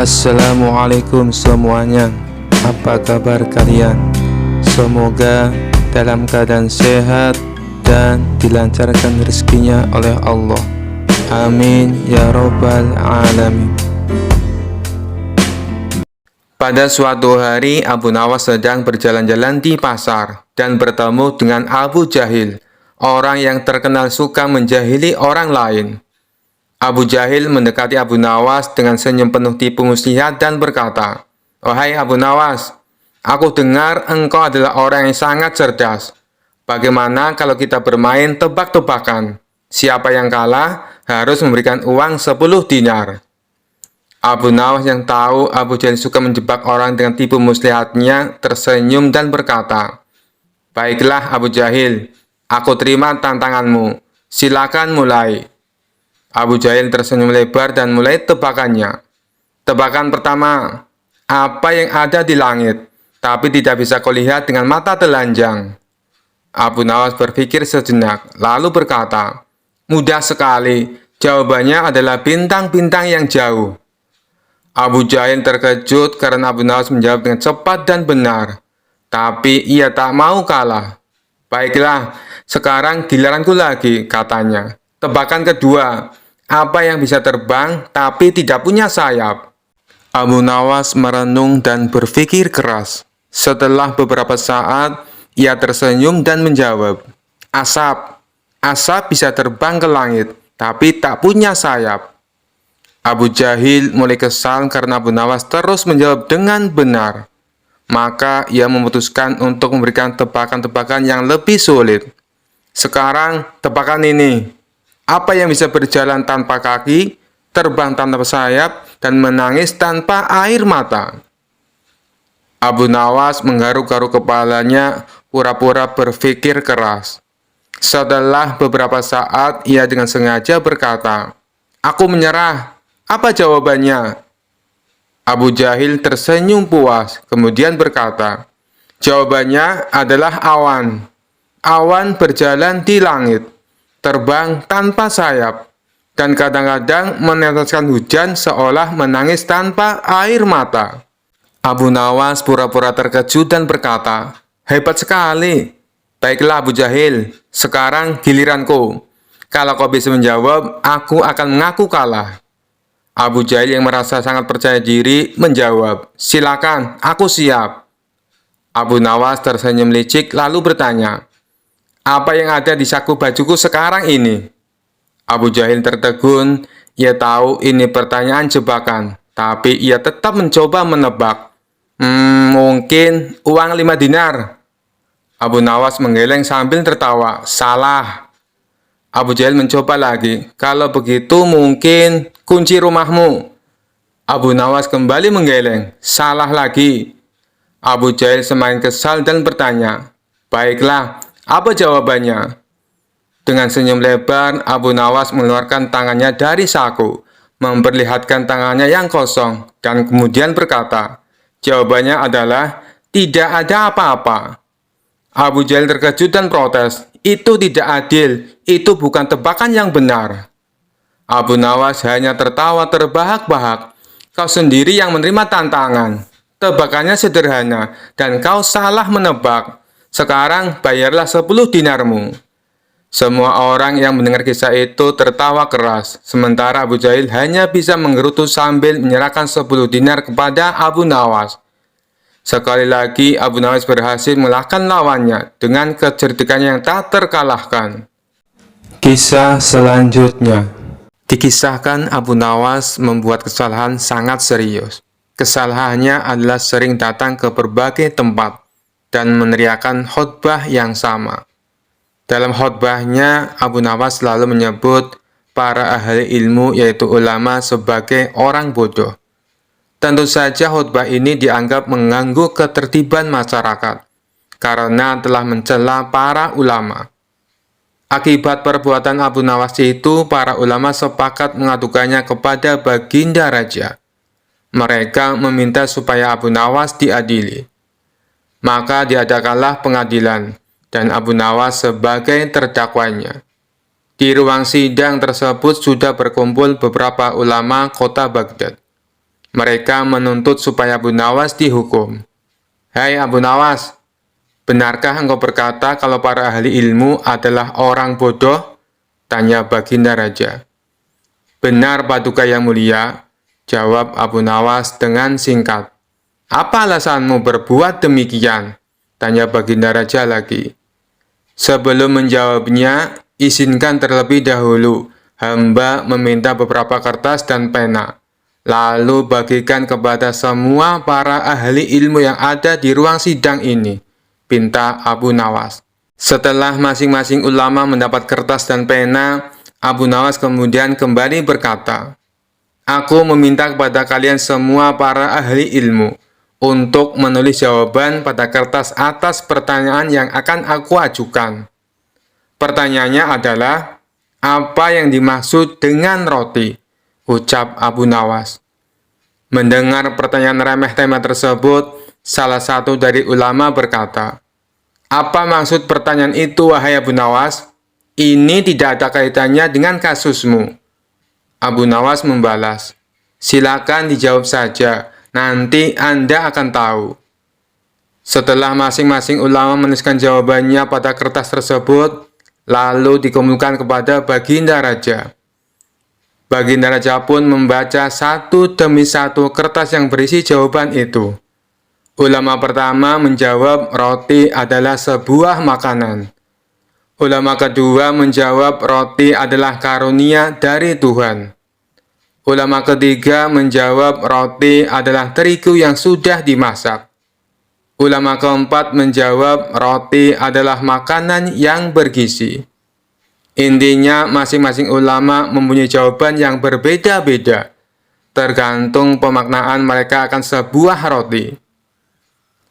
Assalamualaikum semuanya. Apa kabar kalian? Semoga dalam keadaan sehat dan dilancarkan rezekinya oleh Allah. Amin ya robbal alamin. Pada suatu hari, Abu Nawas sedang berjalan-jalan di pasar dan bertemu dengan Abu Jahil, orang yang terkenal suka menjahili orang lain. Abu Jahil mendekati Abu Nawas dengan senyum penuh tipu muslihat dan berkata, "Wahai Abu Nawas, aku dengar engkau adalah orang yang sangat cerdas. Bagaimana kalau kita bermain tebak-tebakan? Siapa yang kalah harus memberikan uang 10 dinar." Abu Nawas yang tahu Abu Jahil suka menjebak orang dengan tipu muslihatnya tersenyum dan berkata, "Baiklah Abu Jahil, aku terima tantanganmu. Silakan mulai." Abu Jahil tersenyum lebar dan mulai tebakannya. Tebakan pertama, apa yang ada di langit, tapi tidak bisa kau lihat dengan mata telanjang? Abu Nawas berpikir sejenak, lalu berkata, "Mudah sekali, jawabannya adalah bintang-bintang yang jauh." Abu Jahil terkejut karena Abu Nawas menjawab dengan cepat dan benar, tapi ia tak mau kalah. "Baiklah, sekarang giliranku lagi," katanya. Tebakan kedua, apa yang bisa terbang tapi tidak punya sayap? Abu Nawas merenung dan berpikir keras. Setelah beberapa saat, ia tersenyum dan menjawab, "Asap. Asap bisa terbang ke langit, tapi tak punya sayap." Abu Jahil mulai kesal karena Abu Nawas terus menjawab dengan benar. Maka ia memutuskan untuk memberikan tebakan-tebakan yang lebih sulit. "Sekarang tebakan ini. Apa yang bisa berjalan tanpa kaki, terbang tanpa sayap, dan menangis tanpa air mata?" Abu Nawas menggaruk-garuk kepalanya, pura-pura berpikir keras. Setelah beberapa saat, ia dengan sengaja berkata, "Aku menyerah. Apa jawabannya?" Abu Jahil tersenyum puas, kemudian berkata, "Jawabannya adalah awan. Awan berjalan di langit, terbang tanpa sayap, dan kadang-kadang meneteskan hujan seolah menangis tanpa air mata." Abu Nawas pura-pura terkejut dan berkata, "Hebat sekali. Baiklah Abu Jahil, sekarang giliranku. Kalau kau bisa menjawab, aku akan mengaku kalah." Abu Jahil yang merasa sangat percaya diri menjawab, "Silakan, aku siap." Abu Nawas tersenyum licik lalu bertanya, "Apa yang ada di saku bajuku sekarang ini?" Abu Jahil tertegun. Ia tahu ini pertanyaan jebakan, tapi ia tetap mencoba menebak. Mungkin uang 5 dinar." Abu Nawas menggeleng sambil tertawa. "Salah." Abu Jahil mencoba lagi. "Kalau begitu mungkin kunci rumahmu." Abu Nawas kembali menggeleng. "Salah lagi." Abu Jahil semakin kesal dan bertanya, "Baiklah, apa jawabannya?" Dengan senyum lebar, Abu Nawas mengeluarkan tangannya dari saku, memperlihatkan tangannya yang kosong, dan kemudian berkata, "Jawabannya adalah tidak ada apa-apa." Abu Jahil terkejut dan protes, "Itu tidak adil, itu bukan tebakan yang benar." Abu Nawas hanya tertawa terbahak-bahak. "Kau sendiri yang menerima tantangan. Tebakannya sederhana, dan kau salah menebak. Sekarang bayarlah 10 dinarmu." Semua orang yang mendengar kisah itu tertawa keras, sementara Abu Jahil hanya bisa menggerutu sambil menyerahkan 10 dinar kepada Abu Nawas. Sekali lagi, Abu Nawas berhasil mengalahkan lawannya dengan kecerdikannya yang tak terkalahkan. Kisah selanjutnya. Dikisahkan Abu Nawas membuat kesalahan sangat serius. Kesalahannya adalah sering datang ke berbagai tempat dan meneriakan khotbah yang sama. Dalam khotbahnya, Abu Nawas selalu menyebut para ahli ilmu yaitu ulama sebagai orang bodoh. Tentu saja khotbah ini dianggap mengganggu ketertiban masyarakat karena telah mencela para ulama. Akibat perbuatan Abu Nawas itu, para ulama sepakat mengadukannya kepada Baginda Raja. Mereka meminta supaya Abu Nawas diadili. Maka diadakanlah pengadilan, dan Abu Nawas sebagai terdakwanya. Di ruang sidang tersebut sudah berkumpul beberapa ulama kota Baghdad. Mereka menuntut supaya Abu Nawas dihukum. "Hai Abu Nawas, benarkah engkau berkata kalau para ahli ilmu adalah orang bodoh?" tanya Baginda Raja. "Benar Paduka yang mulia," jawab Abu Nawas dengan singkat. "Apa alasanmu berbuat demikian?" tanya Baginda Raja lagi. "Sebelum menjawabnya, izinkan terlebih dahulu hamba meminta beberapa kertas dan pena, lalu bagikan kepada semua para ahli ilmu yang ada di ruang sidang ini," pinta Abu Nawas. Setelah masing-masing ulama mendapat kertas dan pena, Abu Nawas kemudian kembali berkata, "Aku meminta kepada kalian semua para ahli ilmu untuk menulis jawaban pada kertas atas pertanyaan yang akan aku ajukan. Pertanyaannya adalah, apa yang dimaksud dengan roti?" ucap Abu Nawas. Mendengar pertanyaan remeh-temeh tersebut, salah satu dari ulama berkata, "Apa maksud pertanyaan itu, wahai Abu Nawas? Ini tidak ada kaitannya dengan kasusmu." Abu Nawas membalas, "Silakan dijawab saja, nanti Anda akan tahu." Setelah masing-masing ulama menuliskan jawabannya pada kertas tersebut, lalu dikumpulkan kepada Baginda Raja. Baginda Raja pun membaca satu demi satu kertas yang berisi jawaban itu. Ulama pertama menjawab roti adalah sebuah makanan. Ulama kedua menjawab roti adalah karunia dari Tuhan. Ulama ketiga menjawab roti adalah terigu yang sudah dimasak. Ulama keempat menjawab roti adalah makanan yang bergizi. Intinya, masing-masing ulama mempunyai jawaban yang berbeda-beda, tergantung pemaknaan mereka akan sebuah roti.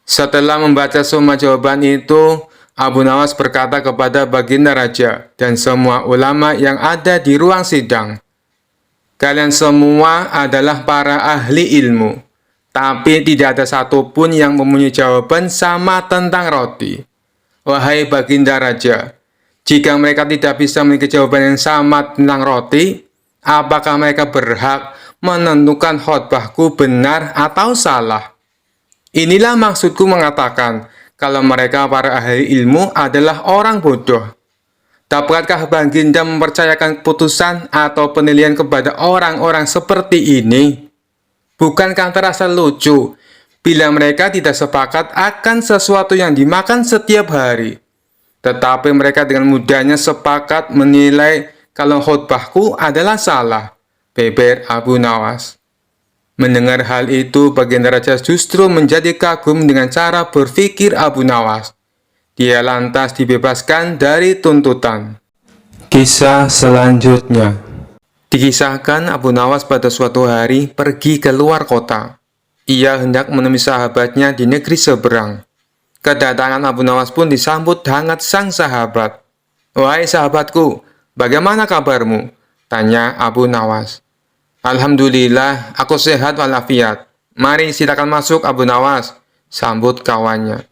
Setelah membaca semua jawaban itu, Abu Nawas berkata kepada Baginda Raja dan semua ulama yang ada di ruang sidang, "Kalian semua adalah para ahli ilmu, tapi tidak ada satupun yang mempunyai jawaban sama tentang roti. Wahai Baginda Raja, jika mereka tidak bisa memiliki jawaban yang sama tentang roti, apakah mereka berhak menentukan khotbahku benar atau salah? Inilah maksudku mengatakan, kalau mereka para ahli ilmu adalah orang bodoh. Dapatkah Baginda mempercayakan keputusan atau penilaian kepada orang-orang seperti ini? Bukankah terasa lucu bila mereka tidak sepakat akan sesuatu yang dimakan setiap hari, tetapi mereka dengan mudahnya sepakat menilai kalau khotbahku adalah salah?" beber Abu Nawas. Mendengar hal itu, Baginda Raja justru menjadi kagum dengan cara berpikir Abu Nawas. Dia lantas dibebaskan dari tuntutan. Kisah selanjutnya. Dikisahkan Abu Nawas pada suatu hari pergi ke luar kota. Ia hendak menemui sahabatnya di negeri seberang. Kedatangan Abu Nawas pun disambut hangat sang sahabat. "Wahai sahabatku, bagaimana kabarmu?" tanya Abu Nawas. "Alhamdulillah, aku sehat walafiat. Mari silakan masuk Abu Nawas," sambut kawannya.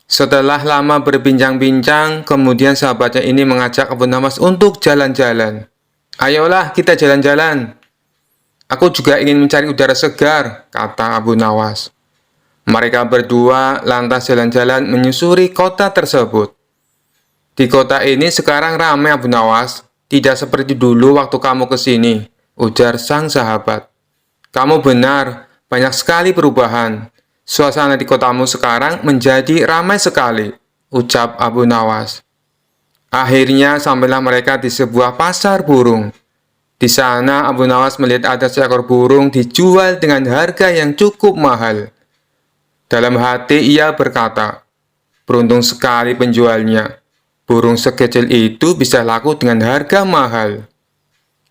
Setelah lama berbincang-bincang, kemudian sahabatnya ini mengajak Abu Nawas untuk jalan-jalan. "Ayolah kita jalan-jalan. Aku juga ingin mencari udara segar," kata Abu Nawas. Mereka berdua lantas jalan-jalan menyusuri kota tersebut. "Di kota ini sekarang ramai Abu Nawas, tidak seperti dulu waktu kamu ke sini," ujar sang sahabat. "Kamu benar, banyak sekali perubahan. Suasana di kotamu sekarang menjadi ramai sekali," ucap Abu Nawas. Akhirnya sampailah mereka di sebuah pasar burung. Di sana Abu Nawas melihat ada seekor burung dijual dengan harga yang cukup mahal. Dalam hati ia berkata, "Beruntung sekali penjualnya. Burung sekecil itu bisa laku dengan harga mahal."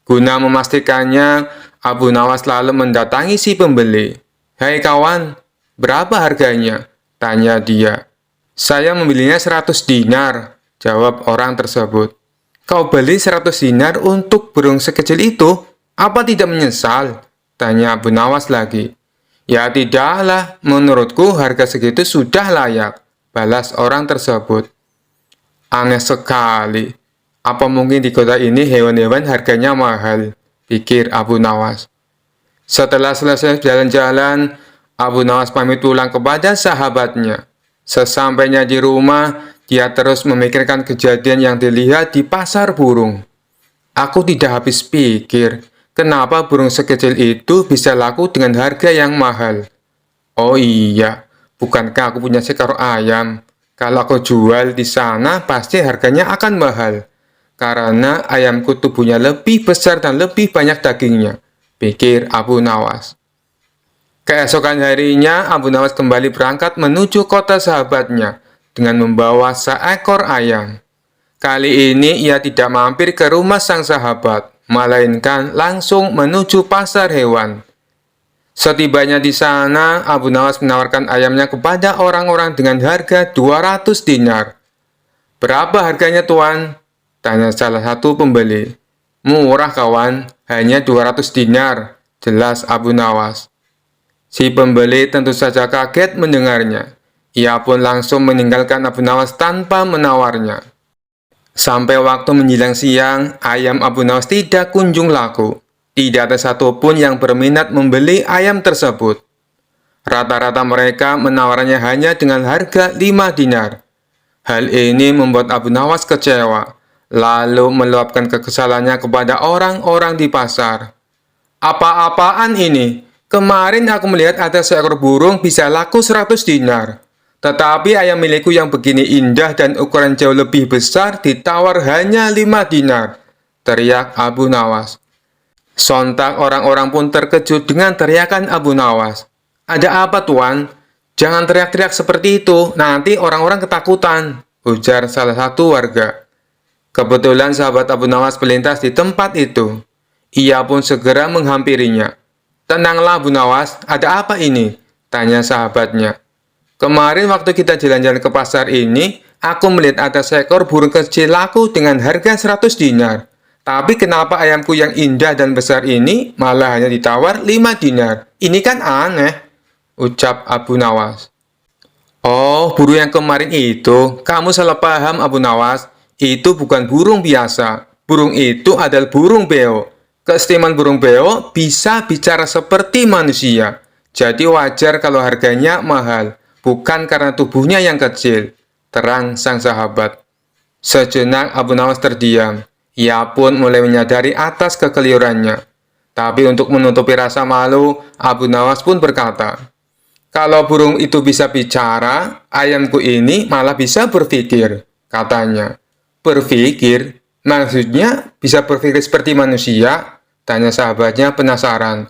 Guna memastikannya, Abu Nawas lalu mendatangi si pembeli. "Hai kawan, berapa harganya?" tanya dia. "Saya membelinya 100 dinar, jawab orang tersebut. "Kau beli 100 dinar untuk burung sekecil itu? Apa tidak menyesal?" tanya Abu Nawas lagi. "Ya tidaklah, menurutku harga segitu sudah layak," balas orang tersebut. "Aneh sekali. Apa mungkin di kota ini hewan-hewan harganya mahal?" pikir Abu Nawas. Setelah selesai jalan-jalan, Abu Nawas pamit pulang kepada sahabatnya. Sesampainya di rumah, dia terus memikirkan kejadian yang dilihat di pasar burung. Aku tidak habis pikir, kenapa burung sekecil itu bisa laku dengan harga yang mahal. Oh iya, bukankah aku punya seekor ayam? Kalau aku jual di sana, pasti harganya akan mahal. Karena ayamku tubuhnya lebih besar dan lebih banyak dagingnya, pikir Abu Nawas. Keesokan harinya, Abu Nawas kembali berangkat menuju kota sahabatnya dengan membawa seekor ayam. Kali ini ia tidak mampir ke rumah sang sahabat, melainkan langsung menuju pasar hewan. Setibanya di sana, Abu Nawas menawarkan ayamnya kepada orang-orang dengan harga 200 dinar. "Berapa harganya, Tuan?" tanya salah satu pembeli. "Murah, kawan, hanya 200 dinar," jelas Abu Nawas. Si pembeli tentu saja kaget mendengarnya. Ia pun langsung meninggalkan Abu Nawas tanpa menawarnya. Sampai waktu menjelang siang, ayam Abu Nawas tidak kunjung laku. Tidak ada satupun yang berminat membeli ayam tersebut. Rata-rata mereka menawarnya hanya dengan harga 5 dinar. Hal ini membuat Abu Nawas kecewa, lalu meluapkan kekesalannya kepada orang-orang di pasar. "Apa-apaan ini? Kemarin aku melihat ada seekor burung bisa laku 100 dinar. Tetapi ayam milikku yang begini indah dan ukuran jauh lebih besar ditawar hanya 5 dinar," teriak Abu Nawas. Sontak orang-orang pun terkejut dengan teriakan Abu Nawas. "Ada apa, Tuan? Jangan teriak-teriak seperti itu, nanti orang-orang ketakutan," ujar salah satu warga. Kebetulan sahabat Abu Nawas melintas di tempat itu. Ia pun segera menghampirinya. "Tenanglah Abu Nawas, ada apa ini?" tanya sahabatnya. "Kemarin waktu kita jalan-jalan ke pasar ini, aku melihat ada seekor burung kecil laku dengan harga 100 dinar. Tapi kenapa ayamku yang indah dan besar ini malah hanya ditawar 5 dinar? Ini kan aneh," ucap Abu Nawas. "Oh, burung yang kemarin itu, kamu salah paham Abu Nawas. Itu bukan burung biasa. Burung itu adalah burung beo. Keistimewaan burung beo bisa bicara seperti manusia. Jadi wajar kalau harganya mahal, bukan karena tubuhnya yang kecil," terang sang sahabat. Sejenak Abu Nawas terdiam. Ia pun mulai menyadari atas kekeliruannya. Tapi untuk menutupi rasa malu, Abu Nawas pun berkata, "Kalau burung itu bisa bicara, ayamku ini malah bisa berpikir," katanya. "Berpikir? Maksudnya bisa berpikir seperti manusia?" tanya sahabatnya penasaran.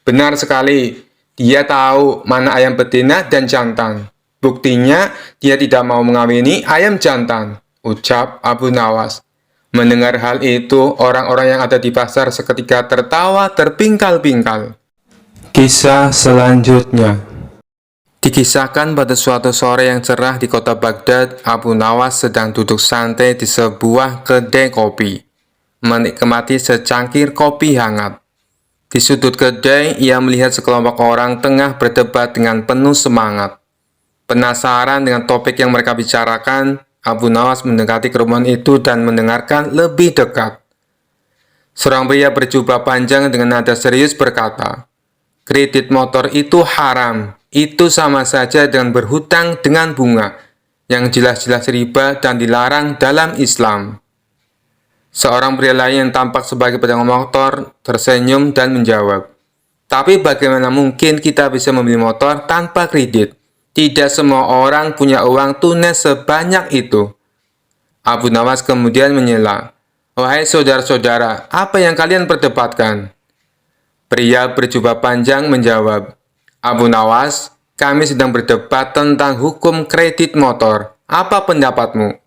"Benar sekali, dia tahu mana ayam betina dan jantan. Buktinya, dia tidak mau mengawini ayam jantan," ucap Abu Nawas. Mendengar hal itu, orang-orang yang ada di pasar seketika tertawa terpingkal-pingkal. Kisah selanjutnya. Dikisahkan pada suatu sore yang cerah di kota Baghdad, Abu Nawas sedang duduk santai di sebuah kedai kopi, menikmati secangkir kopi hangat. Di sudut kedai, ia melihat sekelompok orang tengah berdebat dengan penuh semangat. Penasaran dengan topik yang mereka bicarakan, Abu Nawas mendekati kerumunan itu dan mendengarkan lebih dekat. Seorang pria berjubah panjang dengan nada serius berkata, "Kredit motor itu haram. Itu sama saja dengan berhutang dengan bunga, yang jelas-jelas riba dan dilarang dalam Islam." Seorang pria lain yang tampak sebagai pedagang motor tersenyum dan menjawab, "Tapi bagaimana mungkin kita bisa membeli motor tanpa kredit? Tidak semua orang punya uang tunai sebanyak itu." Abu Nawas kemudian menyela, "Wahai saudara-saudara, apa yang kalian perdebatkan?" Pria berjubah panjang menjawab, "Abu Nawas, kami sedang berdebat tentang hukum kredit motor. Apa pendapatmu?"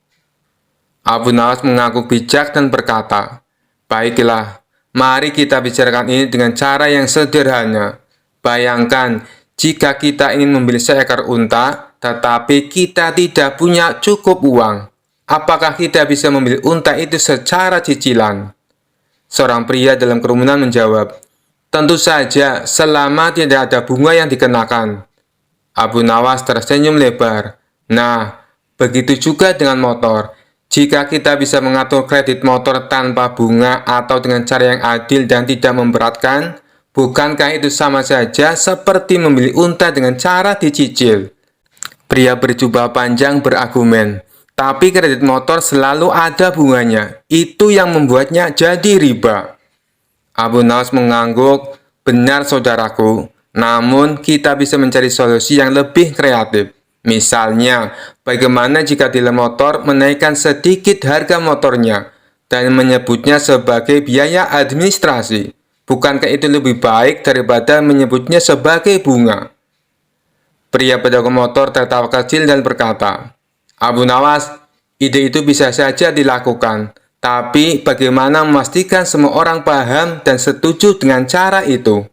Abu Nawas mengaku bijak dan berkata, "Baiklah, mari kita bicarakan ini dengan cara yang sederhana. Bayangkan, jika kita ingin membeli seekor unta, tetapi kita tidak punya cukup uang. Apakah kita bisa membeli unta itu secara cicilan?" Seorang pria dalam kerumunan menjawab, "Tentu saja, selama tidak ada bunga yang dikenakan." Abu Nawas tersenyum lebar. "Nah, begitu juga dengan motor. Jika kita bisa mengatur kredit motor tanpa bunga atau dengan cara yang adil dan tidak memberatkan, Bukankah itu sama saja seperti membeli unta dengan cara dicicil? Pria berjubah panjang berargumen, tapi kredit motor selalu ada bunganya. Itu yang membuatnya jadi riba. Abu Nawas mengangguk, benar saudaraku, namun kita bisa mencari solusi yang lebih kreatif. Misalnya, bagaimana jika dealer motor menaikkan sedikit harga motornya dan menyebutnya sebagai biaya administrasi? Bukankah itu lebih baik daripada menyebutnya sebagai bunga? Pria pedagang motor tertawa kecil dan berkata, Abu Nawas, ide itu bisa saja dilakukan, tapi bagaimana memastikan semua orang paham dan setuju dengan cara itu?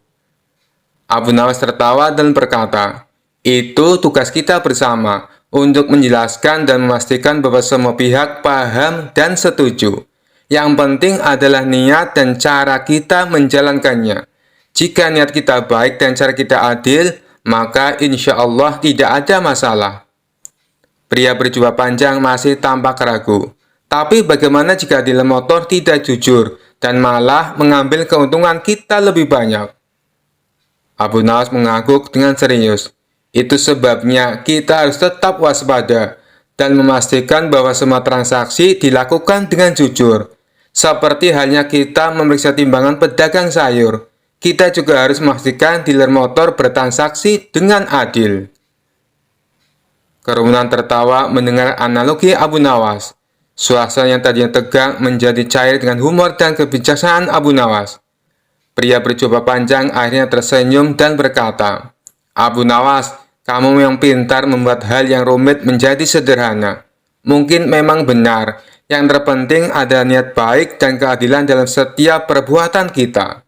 Abu Nawas tertawa dan berkata, itu tugas kita bersama untuk menjelaskan dan memastikan bahwa semua pihak paham dan setuju. Yang penting adalah niat dan cara kita menjalankannya. Jika niat kita baik dan cara kita adil, maka insya Allah tidak ada masalah. Pria berjubah panjang masih tampak ragu. Tapi bagaimana jika dealer motor tidak jujur dan malah mengambil keuntungan kita lebih banyak? Abu Nawas mengangguk dengan serius. Itu sebabnya kita harus tetap waspada dan memastikan bahwa semua transaksi dilakukan dengan jujur. Seperti halnya kita memeriksa timbangan pedagang sayur, kita juga harus memastikan dealer motor bertransaksi dengan adil. Kerumunan tertawa mendengar analogi Abu Nawas. Suasana yang tadinya tegang menjadi cair dengan humor dan kebijaksanaan Abu Nawas. Pria berjubah panjang akhirnya tersenyum dan berkata, Abu Nawas, kamu yang pintar membuat hal yang rumit menjadi sederhana. Mungkin memang benar, yang terpenting ada niat baik dan keadilan dalam setiap perbuatan kita.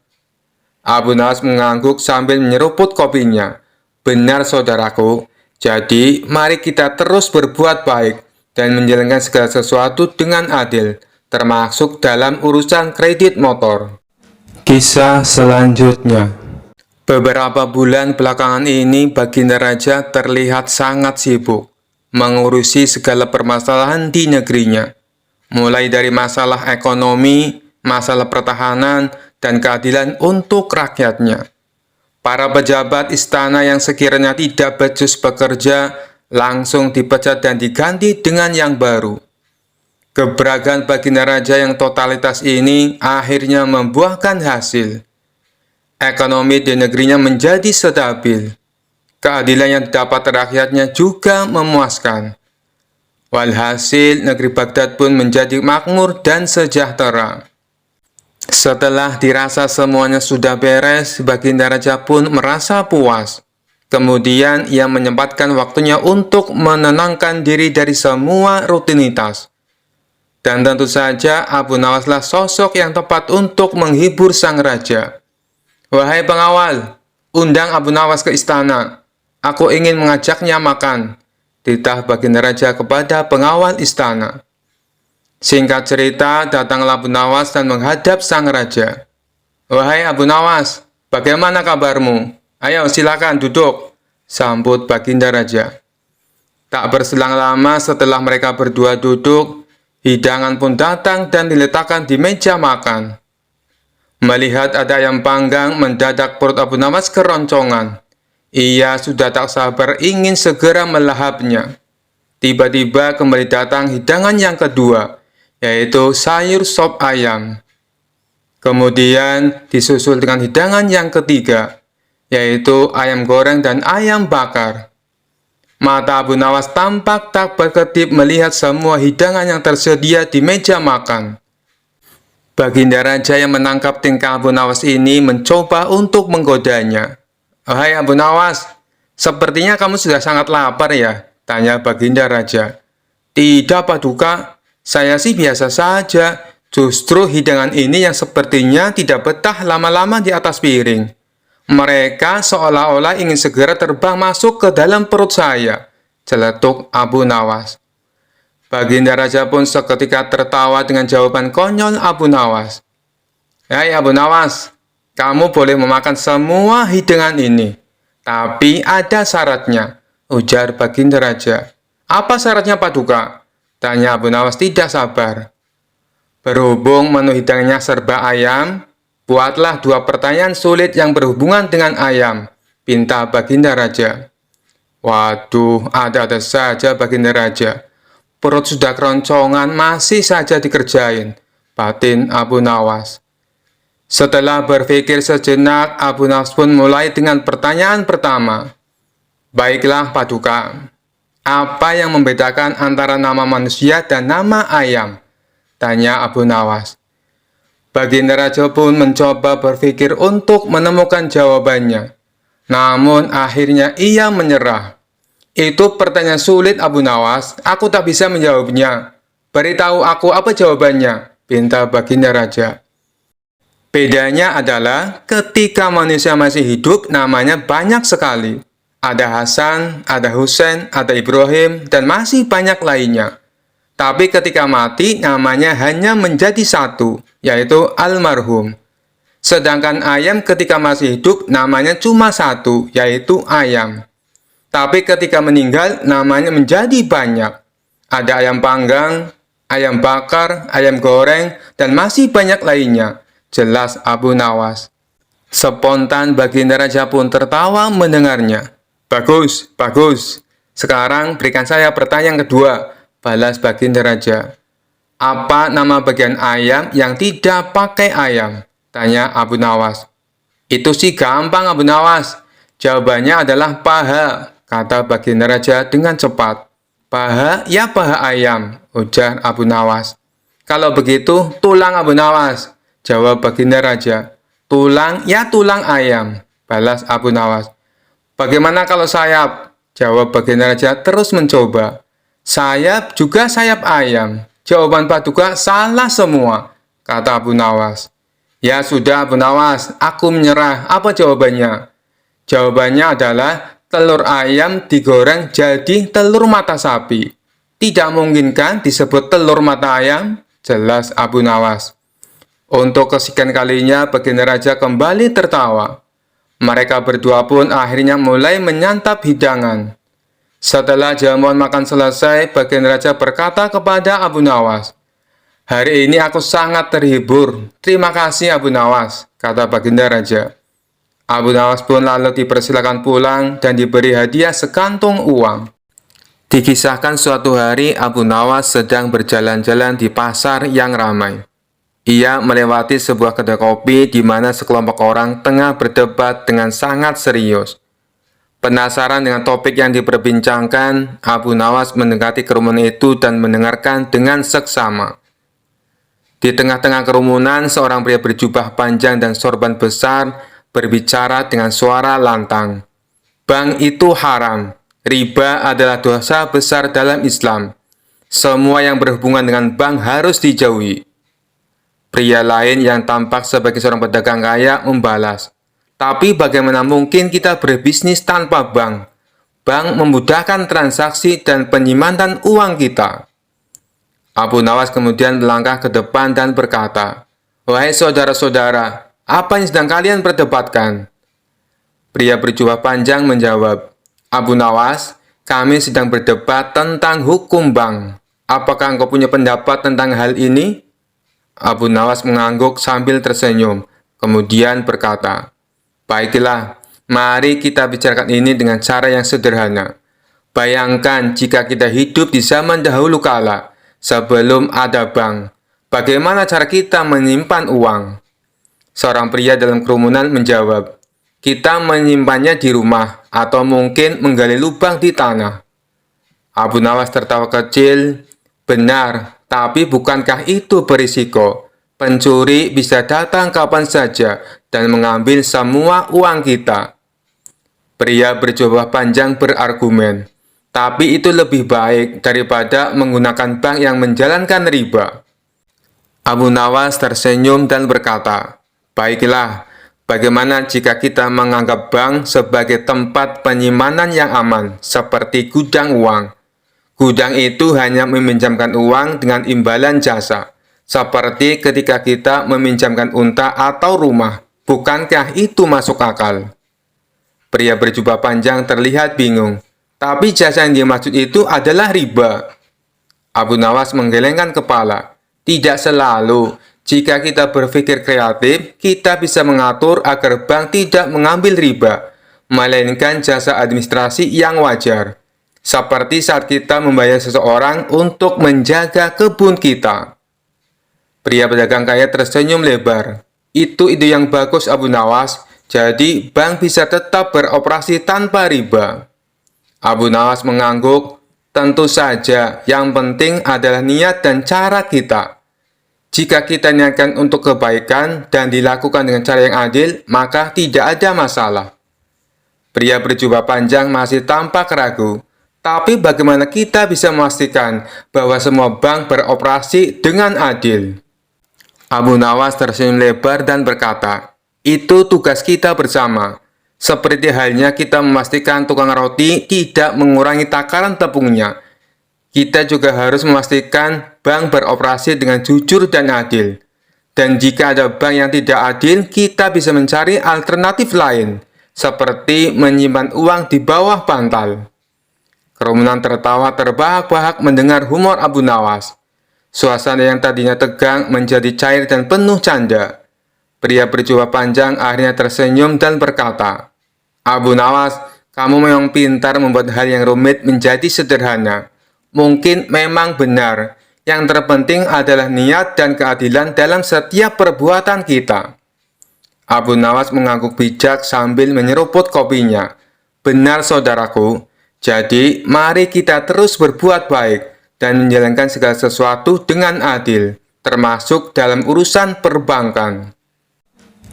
Abu Nawas mengangguk sambil menyeruput kopinya. Benar saudaraku, jadi mari kita terus berbuat baik dan menjalankan segala sesuatu dengan adil, termasuk dalam urusan kredit motor. Kisah selanjutnya. Beberapa bulan belakangan ini Baginda Raja terlihat sangat sibuk mengurusi segala permasalahan di negerinya. Mulai dari masalah ekonomi, masalah pertahanan, dan keadilan untuk rakyatnya. Para pejabat istana yang sekiranya tidak becus bekerja, langsung dipecat dan diganti dengan yang baru. Keberagaman Baginda Raja yang totalitas ini akhirnya membuahkan hasil. Ekonomi di negerinya menjadi stabil. Keadilan yang didapat rakyatnya juga memuaskan. Walhasil, negeri Baghdad pun menjadi makmur dan sejahtera. Setelah dirasa semuanya sudah beres, Baginda Raja pun merasa puas. Kemudian, ia menyempatkan waktunya untuk menenangkan diri dari semua rutinitas. Dan tentu saja, Abu Nawaslah sosok yang tepat untuk menghibur sang raja. Wahai pengawal, undang Abu Nawas ke istana. Aku ingin mengajaknya makan. Titah Baginda Raja kepada pengawal istana. Singkat cerita, datanglah Abu Nawas dan menghadap sang raja. Wahai Abu Nawas, bagaimana kabarmu? Ayo silakan duduk, sambut Baginda Raja. Tak berselang lama setelah mereka berdua duduk, hidangan pun datang dan diletakkan di meja makan. Melihat ada ayam panggang, mendadak perut Abu Nawas keroncongan. Ia sudah tak sabar ingin segera melahapnya. Tiba-tiba kembali datang hidangan yang kedua, yaitu sayur sop ayam. Kemudian disusul dengan hidangan yang ketiga, yaitu ayam goreng dan ayam bakar. Mata Abu Nawas tampak tak berkedip melihat semua hidangan yang tersedia di meja makan. Baginda Raja yang menangkap tingkah Abu Nawas ini mencoba untuk menggodanya. Hai Abu Nawas, sepertinya kamu sudah sangat lapar ya? Tanya Baginda Raja. Tidak Paduka, saya sih biasa saja. Justru hidangan ini yang sepertinya tidak betah lama-lama di atas piring. Mereka seolah-olah ingin segera terbang masuk ke dalam perut saya, celetuk Abu Nawas. Baginda Raja pun seketika tertawa dengan jawaban konyol Abu Nawas. Hai Abu Nawas, kamu boleh memakan semua hidangan ini, tapi ada syaratnya, ujar Baginda Raja. Apa syaratnya Paduka? Tanya Abu Nawas tidak sabar. Berhubung menu hidangannya serba ayam, Buatlah 2 pertanyaan sulit yang berhubungan dengan ayam, pinta Baginda Raja. Waduh, ada-ada saja Baginda Raja. Perut sudah keroncongan, masih saja dikerjain, batin Abu Nawas. Setelah berpikir sejenak, Abu Nawas pun mulai dengan pertanyaan pertama. Baiklah Paduka, apa yang membedakan antara nama manusia dan nama ayam? Tanya Abu Nawas. Baginda Raja pun mencoba berpikir untuk menemukan jawabannya. Namun akhirnya ia menyerah. Itu pertanyaan sulit Abu Nawas, aku tak bisa menjawabnya. Beritahu aku apa jawabannya, pinta Baginda Raja. Bedanya adalah ketika manusia masih hidup namanya banyak sekali. Ada Hasan, ada Husain, ada Ibrahim, dan masih banyak lainnya. Tapi ketika mati namanya hanya menjadi satu, yaitu almarhum. Sedangkan ayam ketika masih hidup namanya cuma satu, yaitu ayam. Tapi ketika meninggal namanya menjadi banyak. Ada ayam panggang, ayam bakar, ayam goreng, dan masih banyak lainnya. Jelas Abu Nawas. Spontan Baginda Raja pun tertawa mendengarnya. Bagus, bagus. Sekarang berikan saya pertanyaan kedua, balas Baginda Raja. Apa nama bagian ayam yang tidak pakai ayam? Tanya Abu Nawas. Itu sih gampang Abu Nawas. Jawabannya adalah paha, kata Baginda Raja dengan cepat. Paha, ya paha ayam, ujar Abu Nawas. Kalau begitu, tulang Abu Nawas, jawab Baginda Raja. Tulang, ya tulang ayam, balas Abu Nawas. Bagaimana kalau sayap? Jawab Baginda Raja terus mencoba. Sayap juga sayap ayam. Jawaban Paduka salah semua, kata Abu Nawas. Ya sudah Abu Nawas, aku menyerah. Apa jawabannya? Jawabannya adalah telur ayam digoreng jadi telur mata sapi. Tidak mungkin kan disebut telur mata ayam? Jelas Abu Nawas. Untuk kesekian kalinya Baginda Raja kembali tertawa. Mereka berdua pun akhirnya mulai menyantap hidangan. Setelah jamuan makan selesai, Baginda Raja berkata kepada Abu Nawas, "Hari ini aku sangat terhibur. Terima kasih Abu Nawas," kata Baginda Raja. Abu Nawas pun lalu dipersilakan pulang dan diberi hadiah sekantung uang. Dikisahkan suatu hari Abu Nawas sedang berjalan-jalan di pasar yang ramai. Ia melewati sebuah kedai kopi di mana sekelompok orang tengah berdebat dengan sangat serius. Penasaran dengan topik yang diperbincangkan, Abu Nawas mendekati kerumunan itu dan mendengarkan dengan seksama. Di tengah-tengah kerumunan, seorang pria berjubah panjang dan sorban besar berbicara dengan suara lantang. Bank itu haram. Riba adalah dosa besar dalam Islam. Semua yang berhubungan dengan bank harus dijauhi. Pria lain yang tampak sebagai seorang pedagang kaya membalas, "Tapi bagaimana mungkin kita berbisnis tanpa bank? Bank memudahkan transaksi dan penyimpanan uang kita." Abu Nawas kemudian melangkah ke depan dan berkata, "Wahai saudara-saudara, apa yang sedang kalian perdebatkan?" Pria berjubah panjang menjawab, "Abu Nawas, kami sedang berdebat tentang hukum bank. Apakah engkau punya pendapat tentang hal ini?" Abu Nawas mengangguk sambil tersenyum, kemudian berkata, "Baiklah, mari kita bicarakan ini dengan cara yang sederhana. Bayangkan jika kita hidup di zaman dahulu kala, sebelum ada bank. Bagaimana cara kita menyimpan uang?" Seorang pria dalam kerumunan menjawab, "Kita menyimpannya di rumah, atau mungkin menggali lubang di tanah." Abu Nawas tertawa kecil, "Benar, tapi bukankah itu berisiko? Pencuri bisa datang kapan saja dan mengambil semua uang kita." Pria berjubah panjang berargumen, "Tapi itu lebih baik daripada menggunakan bank yang menjalankan riba." Abu Nawas tersenyum dan berkata, "Baiklah, bagaimana jika kita menganggap bank sebagai tempat penyimpanan yang aman, seperti gudang uang? Gudang itu hanya meminjamkan uang dengan imbalan jasa, seperti ketika kita meminjamkan unta atau rumah. Bukankah itu masuk akal?" Pria berjubah panjang terlihat bingung. "Tapi jasa yang dimaksud itu adalah riba." Abu Nawas menggelengkan kepala. "Tidak selalu. Jika kita berpikir kreatif, kita bisa mengatur agar bank tidak mengambil riba, melainkan jasa administrasi yang wajar. Seperti saat kita membayar seseorang untuk menjaga kebun kita. Pria pedagang kaya tersenyum lebar. Itu ide yang bagus, Abu Nawas. Jadi, bank bisa tetap beroperasi tanpa riba. Abu Nawas mengangguk. Tentu saja, yang penting adalah niat dan cara kita. Jika kita niatkan untuk kebaikan dan dilakukan dengan cara yang adil, maka tidak ada masalah. Pria berjubah panjang masih tampak ragu. Tapi bagaimana kita bisa memastikan bahwa semua bank beroperasi dengan adil? Abu Nawas tersenyum lebar dan berkata, itu tugas kita bersama. Seperti halnya kita memastikan tukang roti tidak mengurangi takaran tepungnya. Kita juga harus memastikan bank beroperasi dengan jujur dan adil. Dan jika ada bank yang tidak adil, kita bisa mencari alternatif lain, seperti menyimpan uang di bawah bantal. Kerumunan tertawa terbahak-bahak mendengar humor Abu Nawas. Suasana yang tadinya tegang menjadi cair dan penuh canda. Pria berjubah panjang akhirnya tersenyum dan berkata, Abu Nawas, kamu memang pintar membuat hal yang rumit menjadi sederhana. Mungkin memang benar. Yang terpenting adalah niat dan keadilan dalam setiap perbuatan kita. Abu Nawas mengangguk bijak sambil menyeruput kopinya. Benar saudaraku. Jadi, mari kita terus berbuat baik dan menjalankan segala sesuatu dengan adil, termasuk dalam urusan perbankan.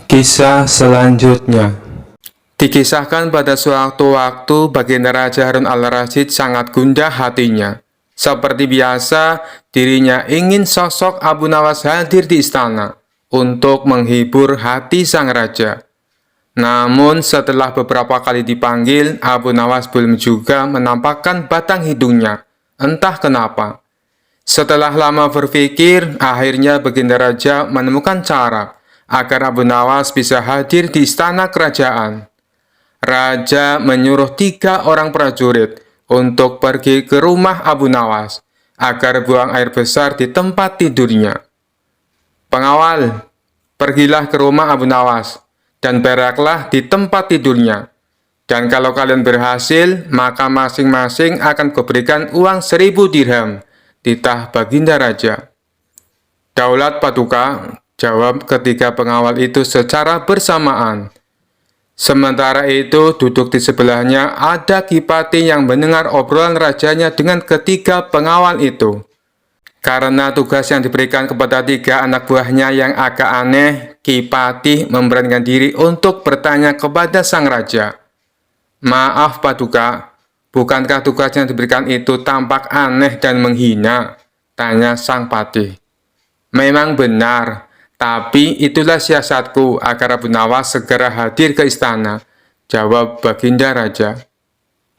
Kisah selanjutnya. Dikisahkan pada suatu waktu Baginda Raja Harun al-Rasyid sangat gundah hatinya. Seperti biasa, dirinya ingin sosok Abu Nawas hadir di istana untuk menghibur hati sang raja. Namun setelah beberapa kali dipanggil, Abu Nawas belum juga menampakkan batang hidungnya. Entah kenapa. Setelah lama berpikir, akhirnya Baginda Raja menemukan cara agar Abu Nawas bisa hadir di istana kerajaan. Raja menyuruh 3 orang prajurit untuk pergi ke rumah Abu Nawas agar buang air besar di tempat tidurnya. Pengawal, pergilah ke rumah Abu Nawas dan beraklah di tempat tidurnya. Dan kalau kalian berhasil, maka masing-masing akan kuberikan uang 1000 dirham, titah Baginda Raja. Daulat Paduka, jawab ketiga pengawal itu secara bersamaan. Sementara itu, duduk di sebelahnya ada Kipati yang mendengar obrolan rajanya dengan ketiga pengawal itu. Karena tugas yang diberikan kepada 3 anak buahnya yang agak aneh, Kipati memberanikan diri untuk bertanya kepada sang raja. Maaf Paduka, bukankah tugas yang diberikan itu tampak aneh dan menghina? Tanya sang patih. Memang benar. Tapi itulah siasatku agar Abu Nawas segera hadir ke istana, jawab Baginda Raja.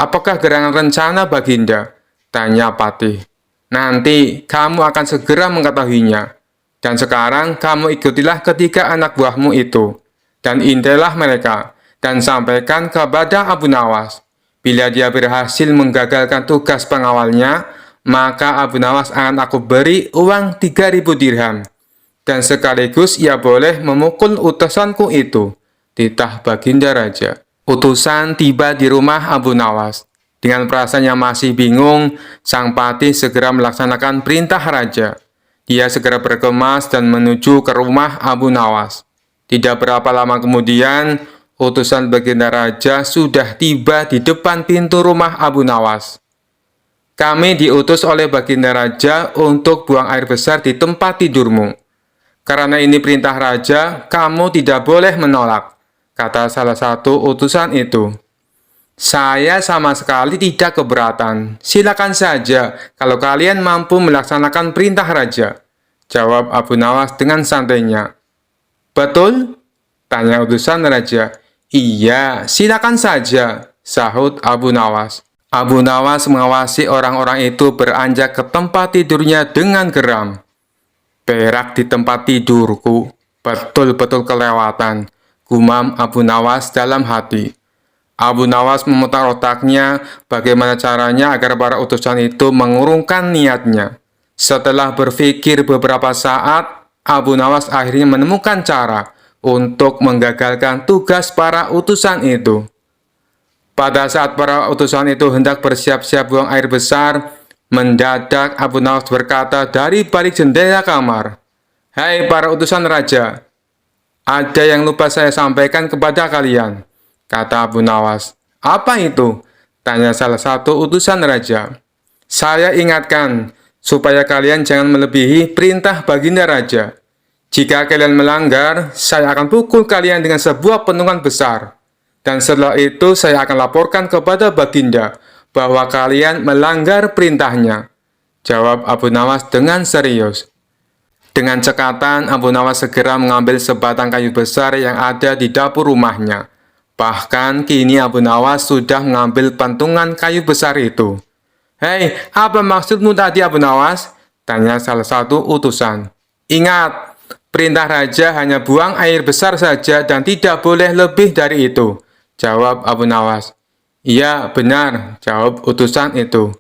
Apakah gerangan rencana Baginda? Tanya Patih. Nanti kamu akan segera mengetahuinya. Dan sekarang kamu ikutilah ketiga anak buahmu itu, dan intailah mereka, dan sampaikan kepada Abu Nawas. Bila dia berhasil menggagalkan tugas pengawalnya, maka Abu Nawas akan aku beri uang 3000 dirham. Dan sekaligus ia boleh memukul utusanku itu, titah Baginda Raja. Utusan tiba di rumah Abu Nawas. Dengan perasaan yang masih bingung, sang patih segera melaksanakan perintah raja. Dia segera berkemas dan menuju ke rumah Abu Nawas. Tidak berapa lama kemudian, utusan Baginda Raja sudah tiba di depan pintu rumah Abu Nawas. Kami diutus oleh Baginda Raja untuk buang air besar di tempat tidurmu. Karena ini perintah raja, kamu tidak boleh menolak, kata salah satu utusan itu. Saya sama sekali tidak keberatan. Silakan saja kalau kalian mampu melaksanakan perintah raja, jawab Abu Nawas dengan santainya. Betul? Tanya utusan raja. Iya, silakan saja, sahut Abu Nawas. Abu Nawas mengawasi orang-orang itu beranjak ke tempat tidurnya dengan geram. Perak di tempat tidurku, betul-betul kelewatan, gumam Abu Nawas dalam hati. Abu Nawas memutar otaknya bagaimana caranya agar para utusan itu mengurungkan niatnya. Setelah berpikir beberapa saat, Abu Nawas akhirnya menemukan cara untuk menggagalkan tugas para utusan itu. Pada saat para utusan itu hendak bersiap-siap buang air besar, mendadak Abu Nawas berkata dari balik jendela kamar, "Hai para utusan raja, ada yang lupa saya sampaikan kepada kalian," kata Abu Nawas. "Apa itu?" tanya salah satu utusan raja. "Saya ingatkan, supaya kalian jangan melebihi perintah baginda raja. Jika kalian melanggar, saya akan pukul kalian dengan sebuah pentungan besar. Dan setelah itu saya akan laporkan kepada baginda bahwa kalian melanggar perintahnya," jawab Abu Nawas dengan serius. Dengan cekatan, Abu Nawas segera mengambil sebatang kayu besar yang ada di dapur rumahnya. Bahkan kini Abu Nawas sudah mengambil pentungan kayu besar itu. "Hei, apa maksudmu tadi Abu Nawas?" tanya salah satu utusan. "Ingat, perintah raja hanya buang air besar saja dan tidak boleh lebih dari itu," jawab Abu Nawas. "Iya, benar," jawab utusan itu.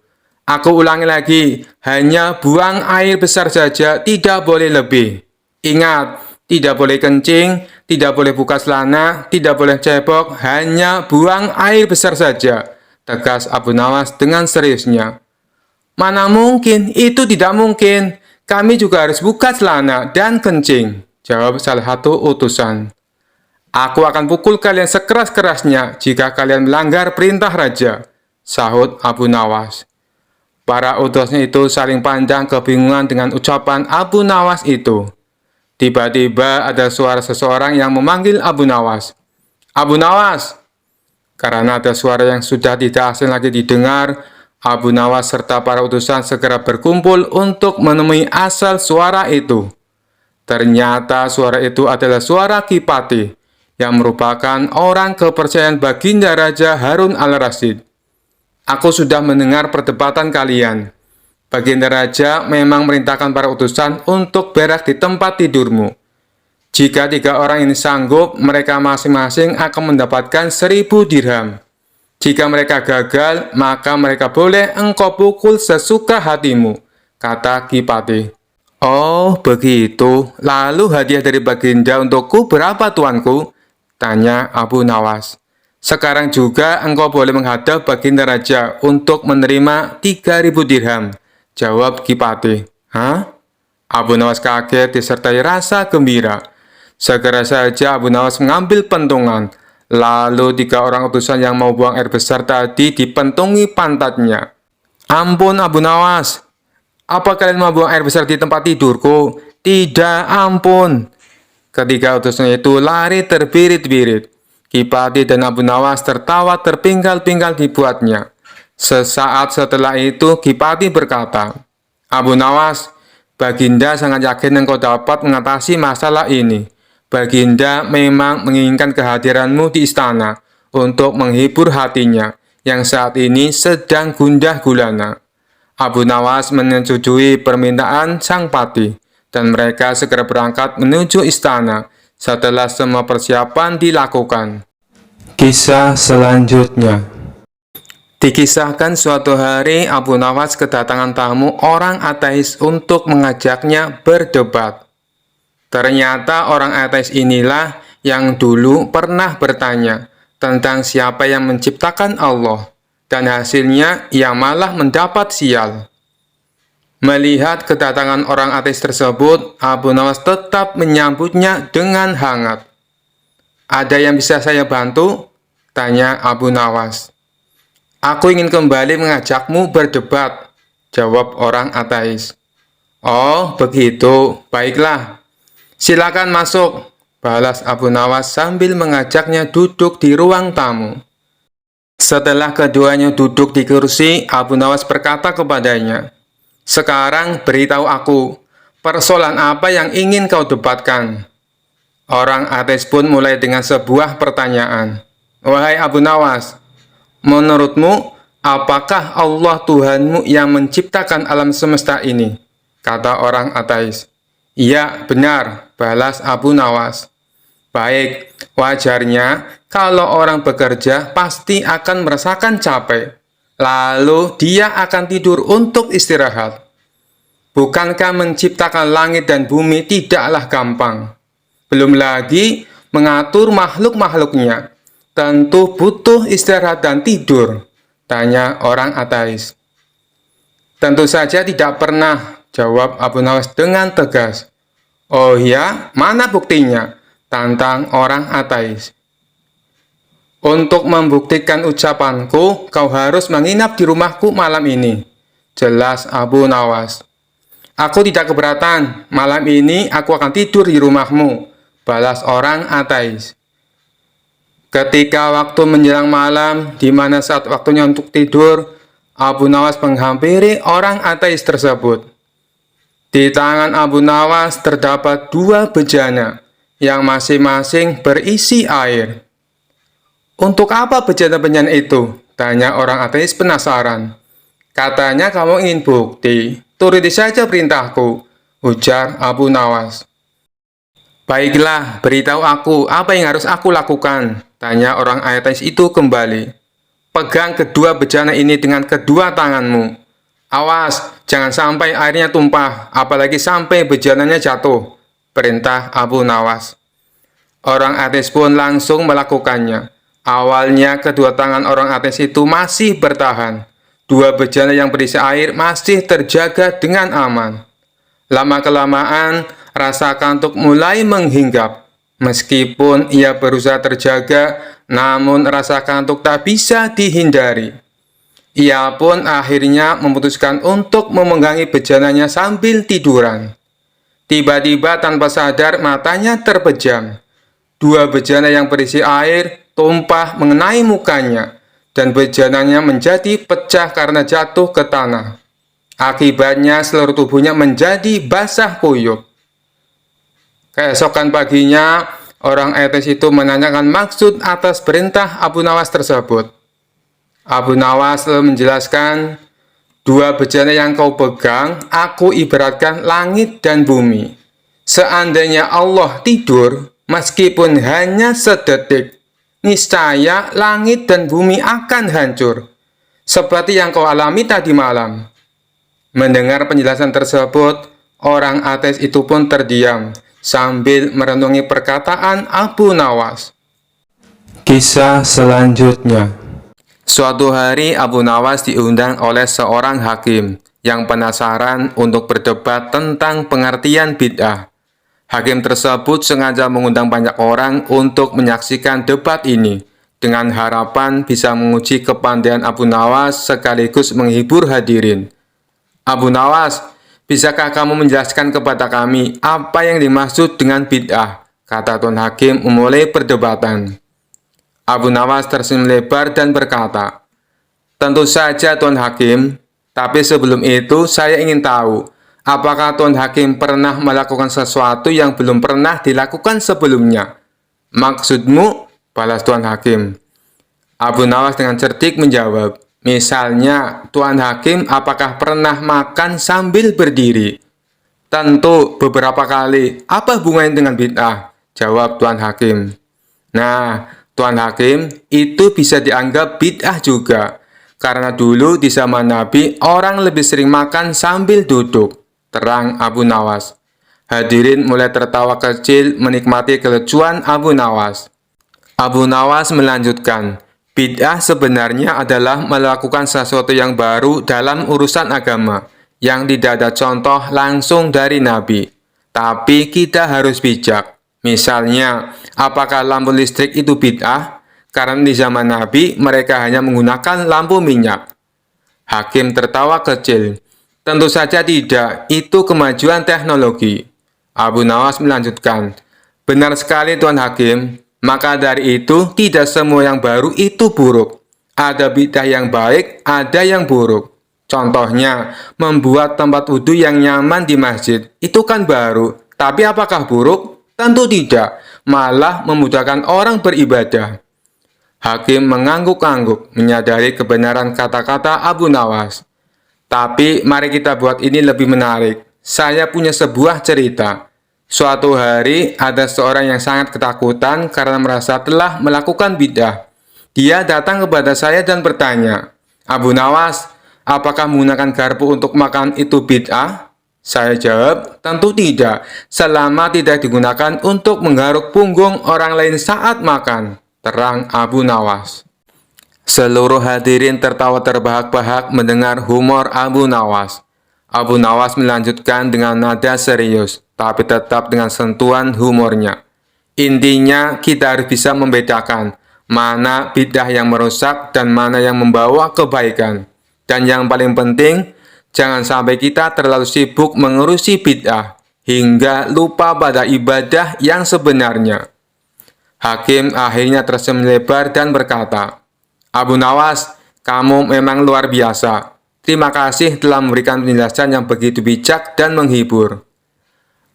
"Aku ulangi lagi, hanya buang air besar saja, tidak boleh lebih. Ingat, tidak boleh kencing, tidak boleh buka celana, tidak boleh cebok, hanya buang air besar saja," tegas Abu Nawas dengan seriusnya. "Mana mungkin, itu tidak mungkin. Kami juga harus buka celana dan kencing," jawab salah satu utusan. "Aku akan pukul kalian sekeras-kerasnya jika kalian melanggar perintah raja," sahut Abu Nawas. Para utusnya itu saling pandang kebingungan dengan ucapan Abu Nawas itu. Tiba-tiba ada suara seseorang yang memanggil Abu Nawas. "Abu Nawas!" Karena ada suara yang sudah tidak asing lagi didengar, Abu Nawas serta para utusan segera berkumpul untuk menemui asal suara itu. Ternyata suara itu adalah suara Kipati, yang merupakan orang kepercayaan baginda Raja Harun al-Rasyid. "Aku sudah mendengar perdebatan kalian. Baginda Raja memang merintahkan para utusan untuk berak di tempat tidurmu. Jika 3 orang ini sanggup, mereka masing-masing akan mendapatkan 1000 dirham. Jika mereka gagal, maka mereka boleh engkau pukul sesuka hatimu," kata Kipati. "Oh, begitu. Lalu hadiah dari baginda untukku berapa, tuanku?" tanya Abu Nawas. "Sekarang juga engkau boleh menghadap baginda raja untuk menerima 3000 dirham," jawab Kipati. "Hah?" Abu Nawas kaget disertai rasa gembira. Segera saja Abu Nawas mengambil pentungan. Lalu 3 orang utusan yang mau buang air besar tadi dipentungi pantatnya. "Ampun Abu Nawas, apa kalian mau buang air besar di tempat tidurku?" "Tidak, ampun." Ketiga utusan itu lari terbirit-birit. Kipati dan Abu Nawas tertawa terpinggal-pinggal dibuatnya. Sesaat setelah itu Kipati berkata, "Abu Nawas, baginda sangat yakin engkau dapat mengatasi masalah ini. Baginda memang menginginkan kehadiranmu di istana untuk menghibur hatinya yang saat ini sedang gundah gulana." Abu Nawas menyetujui permintaan sang pati, dan mereka segera berangkat menuju istana setelah semua persiapan dilakukan. Kisah selanjutnya. Dikisahkan suatu hari Abu Nawas kedatangan tamu orang ateis untuk mengajaknya berdebat. Ternyata orang ateis inilah yang dulu pernah bertanya tentang siapa yang menciptakan Allah, dan hasilnya ia malah mendapat sial. Melihat kedatangan orang ateis tersebut, Abu Nawas tetap menyambutnya dengan hangat. "Ada yang bisa saya bantu?" tanya Abu Nawas. "Aku ingin kembali mengajakmu berdebat," jawab orang ateis. "Oh, begitu. Baiklah. Silakan masuk," balas Abu Nawas sambil mengajaknya duduk di ruang tamu. Setelah keduanya duduk di kursi, Abu Nawas berkata kepadanya, "Sekarang beritahu aku, persoalan apa yang ingin kau debatkan?" Orang ateis pun mulai dengan sebuah pertanyaan. "Wahai Abu Nawas, menurutmu, apakah Allah Tuhanmu yang menciptakan alam semesta ini?" kata orang ateis. "Iya, benar," balas Abu Nawas. "Baik, wajarnya kalau orang bekerja pasti akan merasakan capek. Lalu dia akan tidur untuk istirahat. Bukankah menciptakan langit dan bumi tidaklah gampang? Belum lagi mengatur makhluk-makhluknya. Tentu butuh istirahat dan tidur, tanya orang ateis. Tentu saja tidak pernah, jawab Abu Nawas dengan tegas. Oh ya, mana buktinya? Tantang orang ateis. Untuk membuktikan ucapanku, kau harus menginap di rumahku malam ini, jelas Abu Nawas. Aku tidak keberatan, malam ini aku akan tidur di rumahmu, balas orang ateis. Ketika waktu menjelang malam, di mana saat waktunya untuk tidur, Abu Nawas menghampiri orang ateis tersebut. Di tangan Abu Nawas terdapat dua bejana, yang masing-masing berisi air. Untuk apa bejana-bejana itu? Tanya orang ateis penasaran. Katanya kamu ingin bukti, turuti saja perintahku, ujar Abu Nawas. Baiklah, beritahu aku apa yang harus aku lakukan, tanya orang ateis itu kembali. Pegang kedua bejana ini dengan kedua tanganmu. Awas, jangan sampai airnya tumpah, apalagi sampai bejananya jatuh, perintah Abu Nawas. Orang ateis pun langsung melakukannya. Awalnya kedua tangan orang ateis itu masih bertahan. Dua bejana yang berisi air masih terjaga dengan aman. Lama-kelamaan, rasa kantuk mulai menghinggap. Meskipun ia berusaha terjaga, namun rasa kantuk tak bisa dihindari. Ia pun akhirnya memutuskan untuk memegangi bejananya sambil tiduran. Tiba-tiba tanpa sadar matanya terpejam. Dua bejana yang berisi air tumpah mengenai mukanya, dan bejananya menjadi pecah karena jatuh ke tanah. Akibatnya seluruh tubuhnya menjadi basah kuyup. Keesokan paginya, orang ateis itu menanyakan maksud atas perintah Abu Nawas tersebut. Abu Nawas lalu menjelaskan, dua bejana yang kau pegang, aku ibaratkan langit dan bumi. Seandainya Allah tidur, meskipun hanya sedetik, niscaya langit dan bumi akan hancur, seperti yang kau alami tadi malam. Mendengar penjelasan tersebut, orang ateis itu pun terdiam, sambil merenungi perkataan Abu Nawas. Kisah selanjutnya. Suatu hari Abu Nawas diundang oleh seorang hakim, yang penasaran untuk berdebat tentang pengertian bid'ah. Hakim tersebut sengaja mengundang banyak orang untuk menyaksikan debat ini, dengan harapan bisa menguji kepandaian Abu Nawas sekaligus menghibur hadirin. Abu Nawas, bisakah kamu menjelaskan kepada kami apa yang dimaksud dengan bid'ah? Kata Tuan Hakim memulai perdebatan. Abu Nawas tersenyum lebar dan berkata, tentu saja Tuan Hakim, tapi sebelum itu saya ingin tahu, apakah Tuan Hakim pernah melakukan sesuatu yang belum pernah dilakukan sebelumnya? Maksudmu? Balas Tuan Hakim. Abu Nawas dengan cerdik menjawab, misalnya, Tuan Hakim apakah pernah makan sambil berdiri? Tentu beberapa kali. Apa hubungannya dengan bid'ah? Jawab Tuan Hakim. Nah, Tuan Hakim, itu bisa dianggap bid'ah juga. Karena dulu di zaman Nabi, orang lebih sering makan sambil duduk, terang Abu Nawas. Hadirin mulai tertawa kecil menikmati kelucuan Abu Nawas. Abu Nawas melanjutkan, bid'ah sebenarnya adalah melakukan sesuatu yang baru dalam urusan agama, yang tidak ada contoh langsung dari Nabi. Tapi kita harus bijak. Misalnya, apakah lampu listrik itu bid'ah? Karena di zaman Nabi, mereka hanya menggunakan lampu minyak. Hakim tertawa kecil. Tentu saja tidak, itu kemajuan teknologi. Abu Nawas melanjutkan, benar sekali Tuan Hakim, maka dari itu tidak semua yang baru itu buruk. Ada bid'ah yang baik, ada yang buruk. Contohnya, membuat tempat wudhu yang nyaman di masjid, itu kan baru. Tapi apakah buruk? Tentu tidak, malah memudahkan orang beribadah. Hakim mengangguk-angguk, menyadari kebenaran kata-kata Abu Nawas. Tapi mari kita buat ini lebih menarik. Saya punya sebuah cerita. Suatu hari ada seorang yang sangat ketakutan karena merasa telah melakukan bid'ah. Dia datang kepada saya dan bertanya, Abu Nawas, apakah menggunakan garpu untuk makan itu bid'ah? Saya jawab, tentu tidak, selama tidak digunakan untuk menggaruk punggung orang lain saat makan, terang Abu Nawas. Seluruh hadirin tertawa terbahak-bahak mendengar humor Abu Nawas. Abu Nawas melanjutkan dengan nada serius, tapi tetap dengan sentuhan humornya. Intinya, kita harus bisa membedakan mana bidah yang merusak dan mana yang membawa kebaikan. Dan yang paling penting, jangan sampai kita terlalu sibuk mengurusi bid'ah hingga lupa pada ibadah yang sebenarnya. Hakim akhirnya tersenyum lebar dan berkata, Abu Nawas, kamu memang luar biasa. Terima kasih telah memberikan penjelasan yang begitu bijak dan menghibur.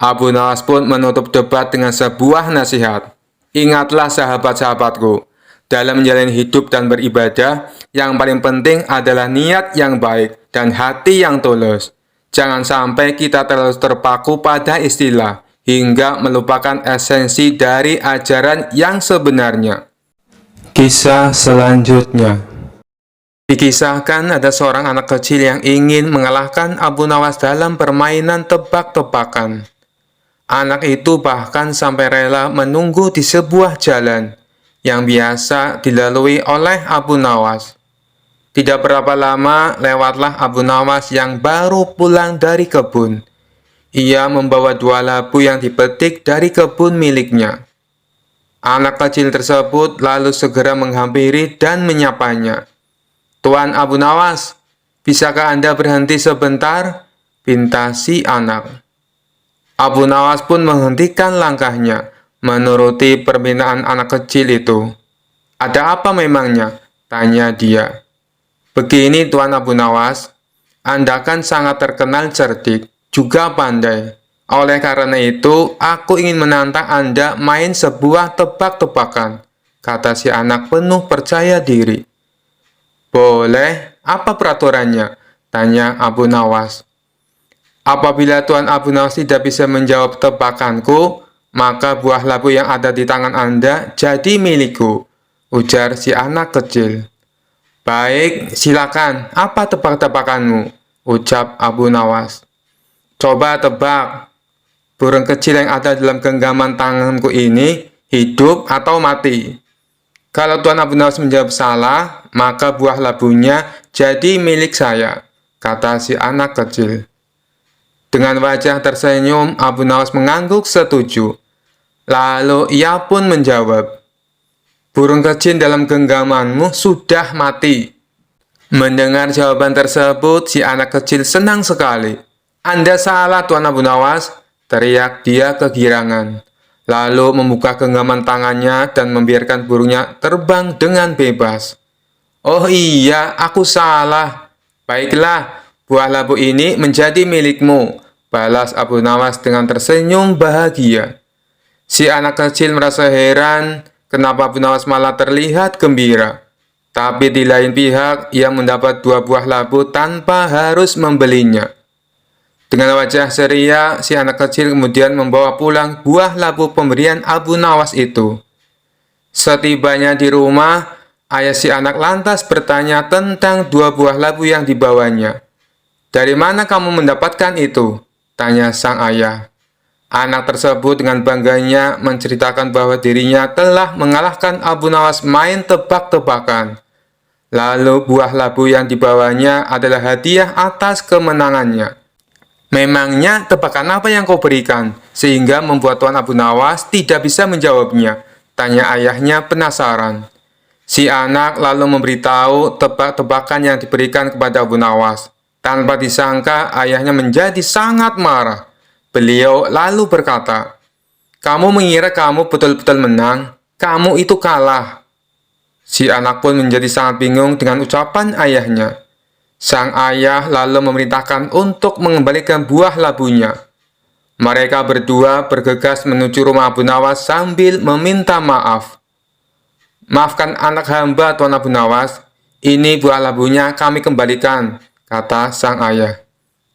Abu Nawas pun menutup debat dengan sebuah nasihat. Ingatlah sahabat-sahabatku, dalam menjalani hidup dan beribadah, yang paling penting adalah niat yang baik dan hati yang tulus. Jangan sampai kita terlalu terpaku pada istilah, hingga melupakan esensi dari ajaran yang sebenarnya. Kisah selanjutnya. Dikisahkan ada seorang anak kecil yang ingin mengalahkan Abu Nawas dalam permainan tebak-tebakan. Anak itu bahkan sampai rela menunggu di sebuah jalan yang biasa dilalui oleh Abu Nawas. Tidak berapa lama lewatlah Abu Nawas yang baru pulang dari kebun. Ia membawa 2 labu yang dipetik dari kebun miliknya. Anak kecil tersebut lalu segera menghampiri dan menyapanya. Tuan Abu Nawas, bisakah Anda berhenti sebentar? Pinta si anak. Abu Nawas pun menghentikan langkahnya, menuruti permintaan anak kecil itu. Ada apa memangnya? Tanya dia. Begini Tuan Abu Nawas, Anda kan sangat terkenal cerdik, juga pandai. Oleh karena itu, aku ingin menantang Anda main sebuah tebak-tebakan, kata si anak penuh percaya diri. Boleh, apa peraturannya? Tanya Abu Nawas. Apabila Tuan Abu Nawas tidak bisa menjawab tebakanku, maka buah labu yang ada di tangan Anda jadi milikku, ujar si anak kecil. Baik, silakan, apa tebak-tebakanmu? Ucap Abu Nawas. Coba tebak, burung kecil yang ada dalam genggaman tanganku ini hidup atau mati? Kalau Tuan Abu Nawas menjawab salah, maka buah labunya jadi milik saya, kata si anak kecil. Dengan wajah tersenyum, Abu Nawas mengangguk setuju. Lalu ia pun menjawab, burung kecil dalam genggamanmu sudah mati. Mendengar jawaban tersebut, si anak kecil senang sekali. Anda salah Tuan Abu Nawas, teriak dia kegirangan. Lalu membuka genggaman tangannya dan membiarkan burungnya terbang dengan bebas. Oh iya, aku salah. Baiklah, buah labu ini menjadi milikmu, balas Abu Nawas dengan tersenyum bahagia. Si anak kecil merasa heran kenapa Abu Nawas malah terlihat gembira. Tapi di lain pihak, ia mendapat 2 buah labu tanpa harus membelinya. Dengan wajah ceria, si anak kecil kemudian membawa pulang buah labu pemberian Abu Nawas itu. Setibanya di rumah, ayah si anak lantas bertanya tentang 2 buah labu yang dibawanya. Dari mana kamu mendapatkan itu? Tanya sang ayah. Anak tersebut dengan bangganya menceritakan bahwa dirinya telah mengalahkan Abu Nawas main tebak-tebakan. Lalu buah labu yang dibawanya adalah hadiah atas kemenangannya. Memangnya tebakan apa yang kau berikan, sehingga membuat Tuan Abu Nawas tidak bisa menjawabnya? Tanya ayahnya penasaran. Si anak lalu memberitahu tebak-tebakan yang diberikan kepada Abu Nawas. Tanpa disangka, ayahnya menjadi sangat marah. Beliau lalu berkata, kamu mengira kamu betul-betul menang? Kamu itu kalah. Si anak pun menjadi sangat bingung dengan ucapan ayahnya. Sang ayah lalu memerintahkan untuk mengembalikan buah labunya. Mereka berdua bergegas menuju rumah Abu Nawas sambil meminta maaf. Maafkan anak hamba Tuan Abu Nawas, ini buah labunya kami kembalikan, kata sang ayah.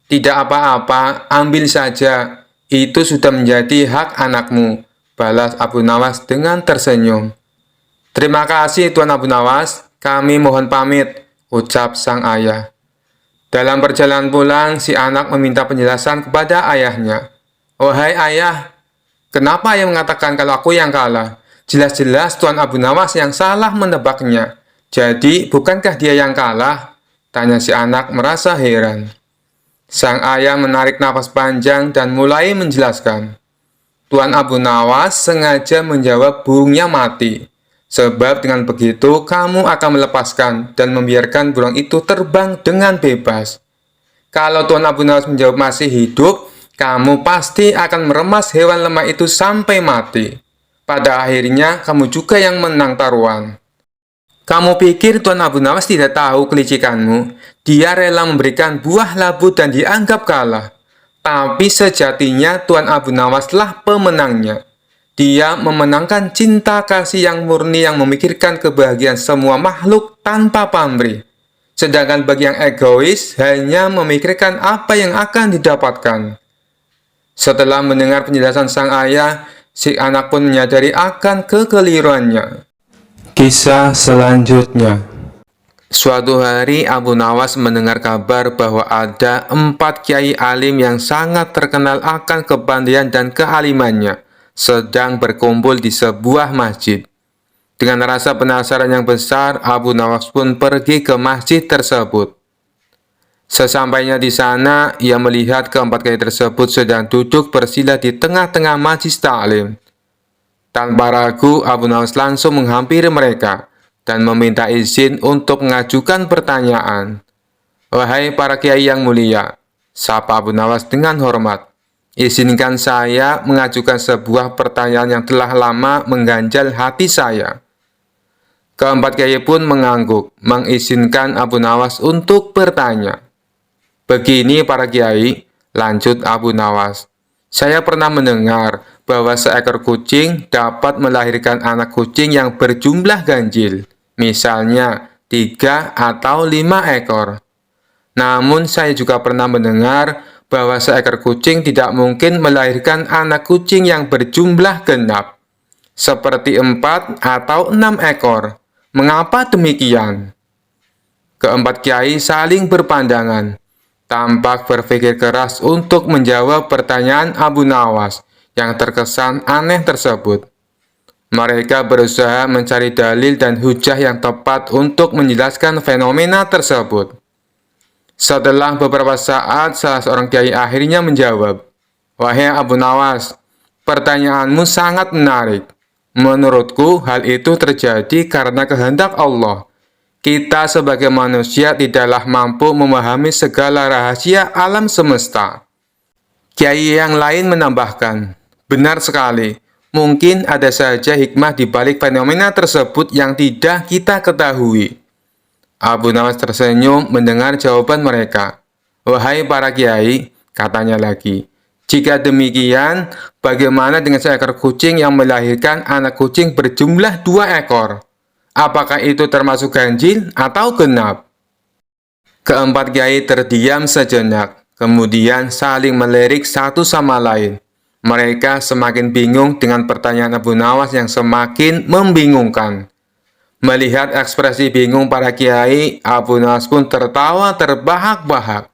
Tidak apa-apa, ambil saja, itu sudah menjadi hak anakmu, balas Abu Nawas dengan tersenyum. Terima kasih Tuan Abu Nawas, kami mohon pamit, ucap sang ayah. Dalam perjalanan pulang, si anak meminta penjelasan kepada ayahnya. "Wahai ayah, kenapa ayah mengatakan kalau aku yang kalah? Jelas-jelas Tuan Abu Nawas yang salah menebaknya. Jadi, bukankah dia yang kalah?" tanya si anak merasa heran. Sang ayah menarik napas panjang dan mulai menjelaskan. Tuan Abu Nawas sengaja menjawab burungnya mati. Sebab dengan begitu kamu akan melepaskan dan membiarkan burung itu terbang dengan bebas. Kalau Tuan Abu Nawas menjawab masih hidup, kamu pasti akan meremas hewan lemah itu sampai mati. Pada akhirnya kamu juga yang menang taruhan. Kamu pikir Tuan Abu Nawas tidak tahu kelicikanmu? Dia rela memberikan buah labu dan dianggap kalah. Tapi sejatinya Tuan Abu Nawaslah pemenangnya. Dia memenangkan cinta kasih yang murni yang memikirkan kebahagiaan semua makhluk tanpa pamrih. Sedangkan bagi yang egois hanya memikirkan apa yang akan didapatkan. Setelah mendengar penjelasan sang ayah, si anak pun menyadari akan kekeliruannya. Kisah selanjutnya. Suatu hari Abu Nawas mendengar kabar bahwa ada 4 kiai alim yang sangat terkenal akan kepandaian dan kealimannya sedang berkumpul di sebuah masjid. Dengan rasa penasaran yang besar, Abu Nawas pun pergi ke masjid tersebut. Sesampainya di sana, ia melihat ke-4 kiai tersebut sedang duduk bersila di tengah-tengah majlis taklim. Tanpa ragu, Abu Nawas langsung menghampiri mereka dan meminta izin untuk mengajukan pertanyaan. "Wahai para kiai yang mulia," sapa Abu Nawas dengan hormat, "izinkan saya mengajukan sebuah pertanyaan yang telah lama mengganjal hati saya." Ke-4 kiai pun mengangguk, mengizinkan Abu Nawas untuk bertanya. "Begini para kiai," lanjut Abu Nawas, "saya pernah mendengar bahwa seekor kucing dapat melahirkan anak kucing yang berjumlah ganjil, misalnya 3 atau 5 ekor. Namun saya juga pernah mendengar bahwa seekor kucing tidak mungkin melahirkan anak kucing yang berjumlah genap, seperti 4 atau 6 ekor. Mengapa demikian?" Ke-4 kiai saling berpandangan, tampak berpikir keras untuk menjawab pertanyaan Abu Nawas yang terkesan aneh tersebut. Mereka berusaha mencari dalil dan hujah yang tepat untuk menjelaskan fenomena tersebut. Setelah beberapa saat, salah seorang kiai akhirnya menjawab, "Wahai Abu Nawas, pertanyaanmu sangat menarik. Menurutku, hal itu terjadi karena kehendak Allah. Kita sebagai manusia tidaklah mampu memahami segala rahasia alam semesta." Kiai yang lain menambahkan, "Benar sekali. Mungkin ada saja hikmah di balik fenomena tersebut yang tidak kita ketahui." Abu Nawas tersenyum mendengar jawaban mereka. "Wahai para kiai," katanya lagi, "jika demikian, bagaimana dengan seekor kucing yang melahirkan anak kucing berjumlah 2 ekor? Apakah itu termasuk ganjil atau genap?" Ke-4 kiai terdiam sejenak, kemudian saling melirik satu sama lain. Mereka semakin bingung dengan pertanyaan Abu Nawas yang semakin membingungkan. Melihat ekspresi bingung para kiai, Abu Nawas pun tertawa terbahak-bahak.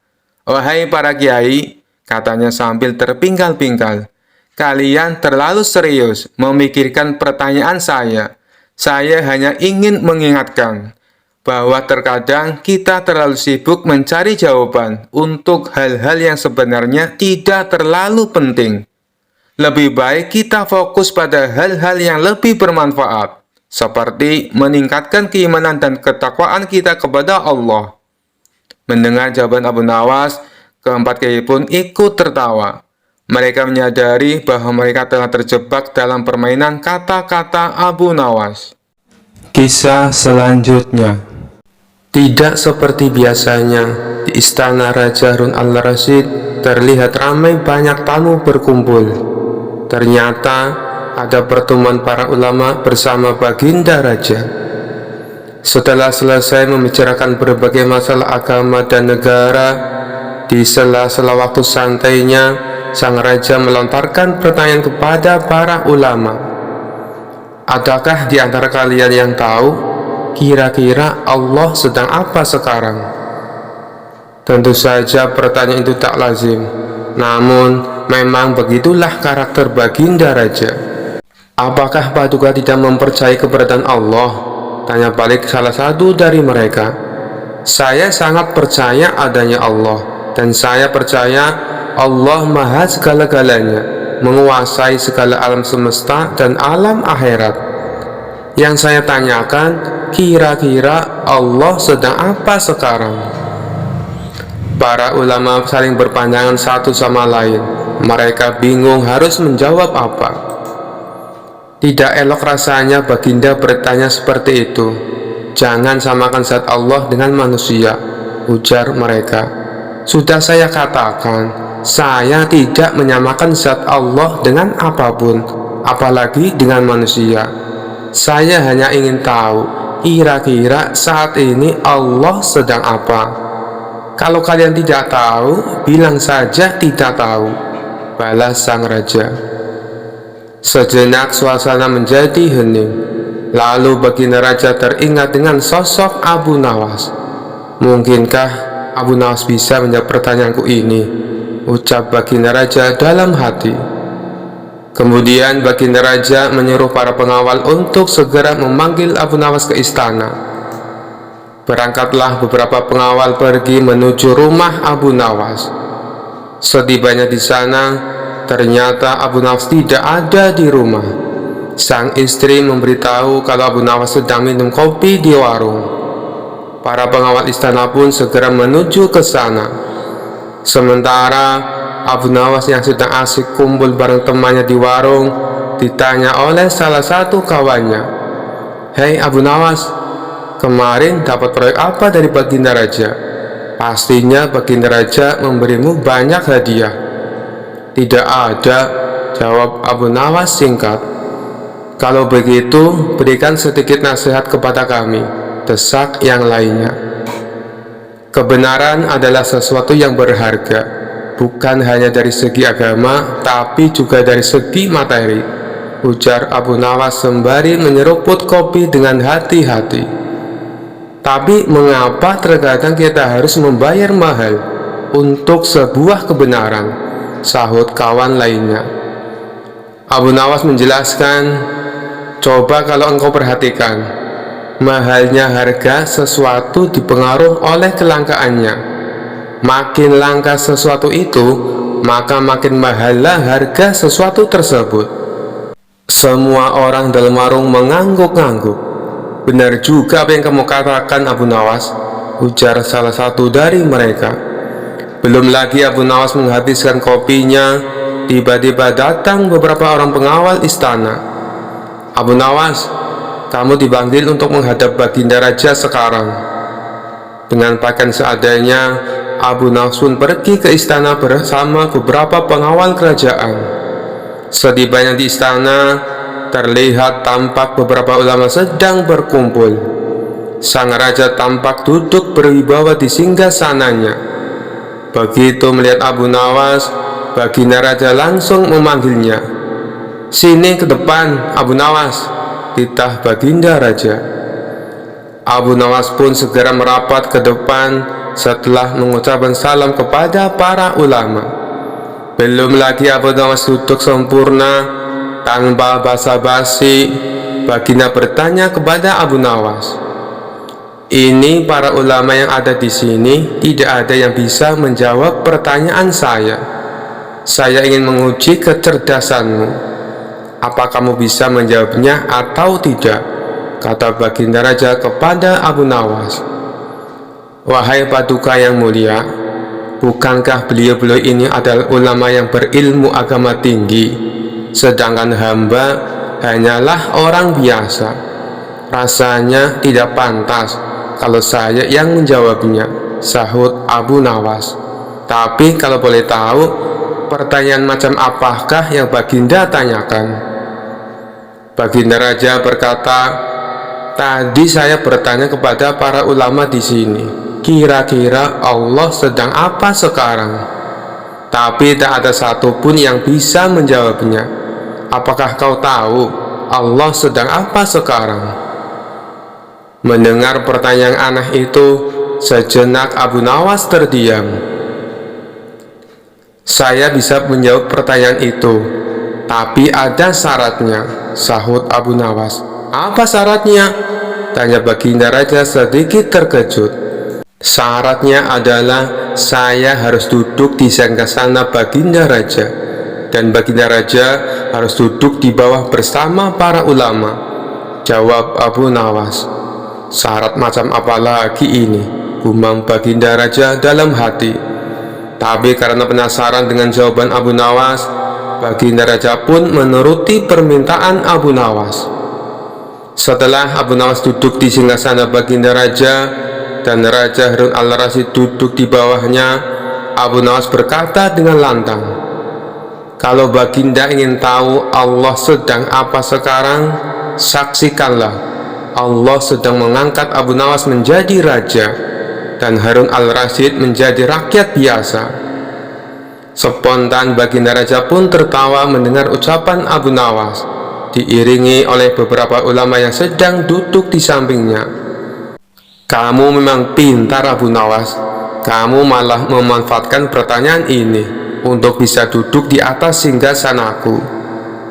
"Wahai para kiai," katanya sambil terpingkal-pingkal, "kalian terlalu serius memikirkan pertanyaan saya. Saya hanya ingin mengingatkan bahwa terkadang kita terlalu sibuk mencari jawaban untuk hal-hal yang sebenarnya tidak terlalu penting. Lebih baik kita fokus pada hal-hal yang lebih bermanfaat, seperti meningkatkan keimanan dan ketakwaan kita kepada Allah." Mendengar jawaban Abu Nawas, ke-4 kiai pun ikut tertawa. Mereka menyadari bahwa mereka telah terjebak dalam permainan kata-kata Abu Nawas. Kisah selanjutnya. Tidak seperti biasanya, di istana Raja Harun al-Rasyid terlihat ramai banyak tamu berkumpul. Ternyata ada pertemuan para ulama bersama baginda raja. Setelah selesai membicarakan berbagai masalah agama dan negara, di sela-sela waktu santainya, sang raja melontarkan pertanyaan kepada para ulama. "Adakah di antara kalian yang tahu kira-kira Allah sedang apa sekarang?" Tentu saja pertanyaan itu tak lazim. Namun, memang begitulah karakter Baginda Raja. Apakah Paduka tidak mempercayai keberadaan Allah? Tanya balik salah satu dari mereka. Saya sangat percaya adanya Allah, dan saya percaya Allah maha segala-galanya, menguasai segala alam semesta dan alam akhirat. Yang saya tanyakan, kira-kira Allah sedang apa sekarang? Para ulama saling berpandangan satu sama lain. Mereka bingung harus menjawab apa. Tidak elok rasanya Baginda bertanya seperti itu. Jangan samakan zat Allah dengan manusia, ujar mereka. Sudah saya katakan, saya tidak menyamakan zat Allah dengan apapun, apalagi dengan manusia. Saya hanya ingin tahu, kira-kira saat ini Allah sedang apa? Kalau kalian tidak tahu, bilang saja tidak tahu, balas sang raja. Sejenak suasana menjadi hening. Lalu Baginda Raja teringat dengan sosok Abu Nawas. Mungkinkah Abu Nawas bisa menjawab pertanyaanku ini? Ucap Baginda Raja dalam hati. Kemudian Baginda Raja menyuruh para pengawal untuk segera memanggil Abu Nawas ke istana. Berangkatlah beberapa pengawal pergi menuju rumah Abu Nawas. Setibanya di sana, ternyata Abu Nawas tidak ada di rumah. Sang istri memberitahu kalau Abu Nawas sedang minum kopi di warung. Para pengawal istana pun segera menuju ke sana. Sementara Abu Nawas yang sedang asik kumpul bareng temannya di warung ditanya oleh salah satu kawannya, "Hei Abu Nawas, kemarin dapat proyek apa dari Baginda Raja? Pastinya Baginda Raja memberimu banyak hadiah." "Tidak ada," jawab Abu Nawas singkat. "Kalau begitu, berikan sedikit nasihat kepada kami," desak yang lainnya. "Kebenaran adalah sesuatu yang berharga, bukan hanya dari segi agama, tapi juga dari segi materi," ujar Abu Nawas sembari menyeruput kopi dengan hati-hati. "Tapi mengapa terkadang kita harus membayar mahal untuk sebuah kebenaran?" sahut kawan lainnya. Abu Nawas menjelaskan, "Coba kalau engkau perhatikan, mahalnya harga sesuatu dipengaruhi oleh kelangkaannya. Makin langka sesuatu itu, maka makin mahallah harga sesuatu tersebut." Semua orang dalam warung mengangguk-angguk. "Benar juga apa yang kamu katakan, Abu Nawas," ujar salah satu dari mereka. Belum lagi Abu Nawas menghabiskan kopinya, tiba-tiba datang beberapa orang pengawal istana. "Abu Nawas, kamu dipanggil untuk menghadap Baginda Raja sekarang." Dengan pakaian seadanya, Abu Nawas pun pergi ke istana bersama beberapa pengawal kerajaan. Setibanya di istana, terlihat tampak beberapa ulama sedang berkumpul. Sang raja tampak duduk berwibawa di singgasananya. Begitu melihat Abu Nawas, Baginda Raja langsung memanggilnya. "Sini ke depan, Abu Nawas," titah Baginda Raja. Abu Nawas pun segera merapat ke depan setelah mengucapkan salam kepada para ulama. Belum lagi Abu Nawas duduk sempurna, tanpa basa-basi, Baginda bertanya kepada Abu Nawas, "Ini para ulama yang ada di sini, tidak ada yang bisa menjawab pertanyaan saya. Saya ingin menguji kecerdasanmu. Apa kamu bisa menjawabnya atau tidak?" kata Baginda Raja kepada Abu Nawas. "Wahai Paduka yang mulia, bukankah beliau-beliau ini adalah ulama yang berilmu agama tinggi, sedangkan hamba hanyalah orang biasa? Rasanya tidak pantas kalau saya yang menjawabnya," sahut Abu Nawas. "Tapi kalau boleh tahu, pertanyaan macam apakah yang Baginda tanyakan?" Baginda Raja berkata, "Tadi saya bertanya kepada para ulama di sini, kira-kira Allah sedang apa sekarang? Tapi tak ada satupun yang bisa menjawabnya. Apakah kau tahu Allah sedang apa sekarang?" Mendengar pertanyaan aneh itu, sejenak Abu Nawas terdiam. "Saya bisa menjawab pertanyaan itu, tapi ada syaratnya," sahut Abu Nawas. "Apa syaratnya?" tanya Baginda Raja sedikit terkejut. "Syaratnya adalah saya harus duduk di singgasana Baginda Raja, dan Baginda Raja harus duduk di bawah bersama para ulama," jawab Abu Nawas. "Syarat macam apa lagi ini?" gumam Baginda Raja dalam hati. Tapi karena penasaran dengan jawaban Abu Nawas, Baginda Raja pun menuruti permintaan Abu Nawas. Setelah Abu Nawas duduk di singgasana Baginda Raja dan Raja Harun al-Rasyid duduk di bawahnya, Abu Nawas berkata dengan lantang, "Kalau Baginda ingin tahu Allah sedang apa sekarang, saksikanlah Allah sedang mengangkat Abu Nawas menjadi raja dan Harun al-Rasyid menjadi rakyat biasa." Spontan Baginda Raja pun tertawa mendengar ucapan Abu Nawas, diiringi oleh beberapa ulama yang sedang duduk di sampingnya. "Kamu memang pintar, Abu Nawas. Kamu malah memanfaatkan pertanyaan ini untuk bisa duduk di atas singgasanaku.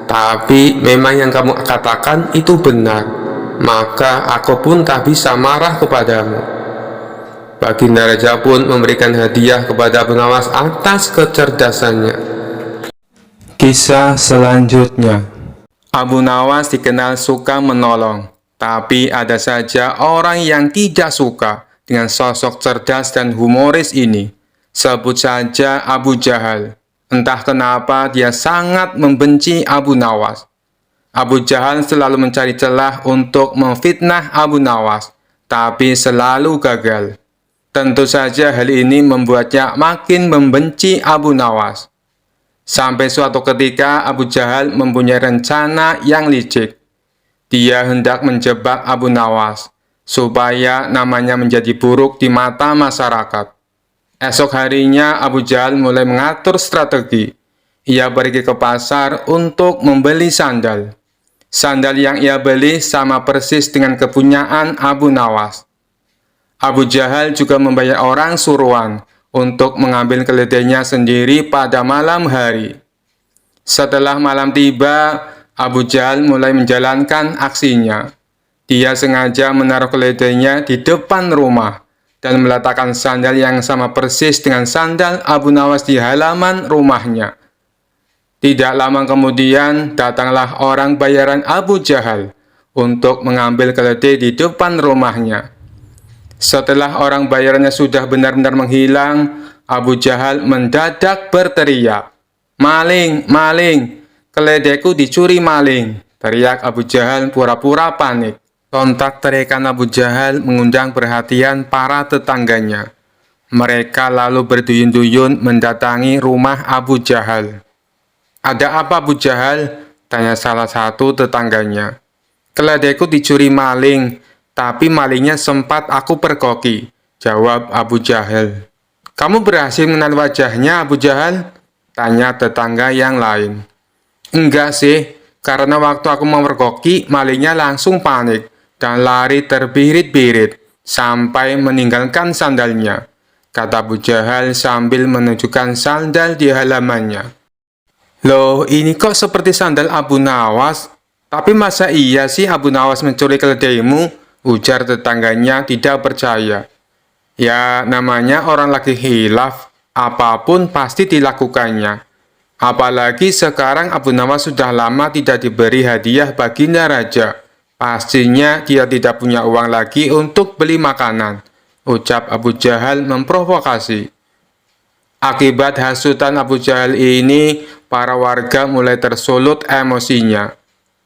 Tapi memang yang kamu katakan itu benar, maka aku pun tak bisa marah kepadamu." Baginda Raja pun memberikan hadiah kepada Abu Nawas atas kecerdasannya. Kisah selanjutnya. Abu Nawas dikenal suka menolong, tapi ada saja orang yang tidak suka dengan sosok cerdas dan humoris ini. Sebut saja Abu Jahal. Entah kenapa dia sangat membenci Abu Nawas. Abu Jahal selalu mencari celah untuk memfitnah Abu Nawas, tapi selalu gagal. Tentu saja hal ini membuatnya makin membenci Abu Nawas. Sampai suatu ketika Abu Jahal mempunyai rencana yang licik. Dia hendak menjebak Abu Nawas supaya namanya menjadi buruk di mata masyarakat. Esok harinya Abu Jahal mulai mengatur strategi. Ia pergi ke pasar untuk membeli sandal. Sandal yang ia beli sama persis dengan kepunyaan Abu Nawas. Abu Jahal juga membayar orang suruhan untuk mengambil keledainya sendiri pada malam hari. Setelah malam tiba, Abu Jahal mulai menjalankan aksinya. Dia sengaja menaruh keledainya di depan rumah dan meletakkan sandal yang sama persis dengan sandal Abu Nawas di halaman rumahnya. Tidak lama kemudian, datanglah orang bayaran Abu Jahal untuk mengambil keledai di depan rumahnya. Setelah orang bayarannya sudah benar-benar menghilang, Abu Jahal mendadak berteriak, "Maling, maling, keledaiku dicuri maling!" teriak Abu Jahal pura-pura panik. Sontak teriakan Abu Jahal mengundang perhatian para tetangganya. Mereka lalu berduyun-duyun mendatangi rumah Abu Jahal. "Ada apa, Abu Jahal?" tanya salah satu tetangganya. "Keledaiku dicuri maling, tapi malingnya sempat aku pergoki," jawab Abu Jahal. "Kamu berhasil mengenal wajahnya, Abu Jahal?" tanya tetangga yang lain. "Enggak sih, karena waktu aku memergoki, malingnya langsung panik dan lari terbirit-birit sampai meninggalkan sandalnya," kata Abu Jahal sambil menunjukkan sandal di halamannya. "Loh, ini kok seperti sandal Abu Nawas? Tapi masa iya sih Abu Nawas mencuri keledaimu?" ujar tetangganya tidak percaya. "Ya, namanya orang lagi hilaf, apapun pasti dilakukannya. Apalagi sekarang Abu Nawas sudah lama tidak diberi hadiah Baginda Raja. Pastinya dia tidak punya uang lagi untuk beli makanan," ucap Abu Jahal memprovokasi. Akibat hasutan Abu Jahal ini, para warga mulai tersulut emosinya.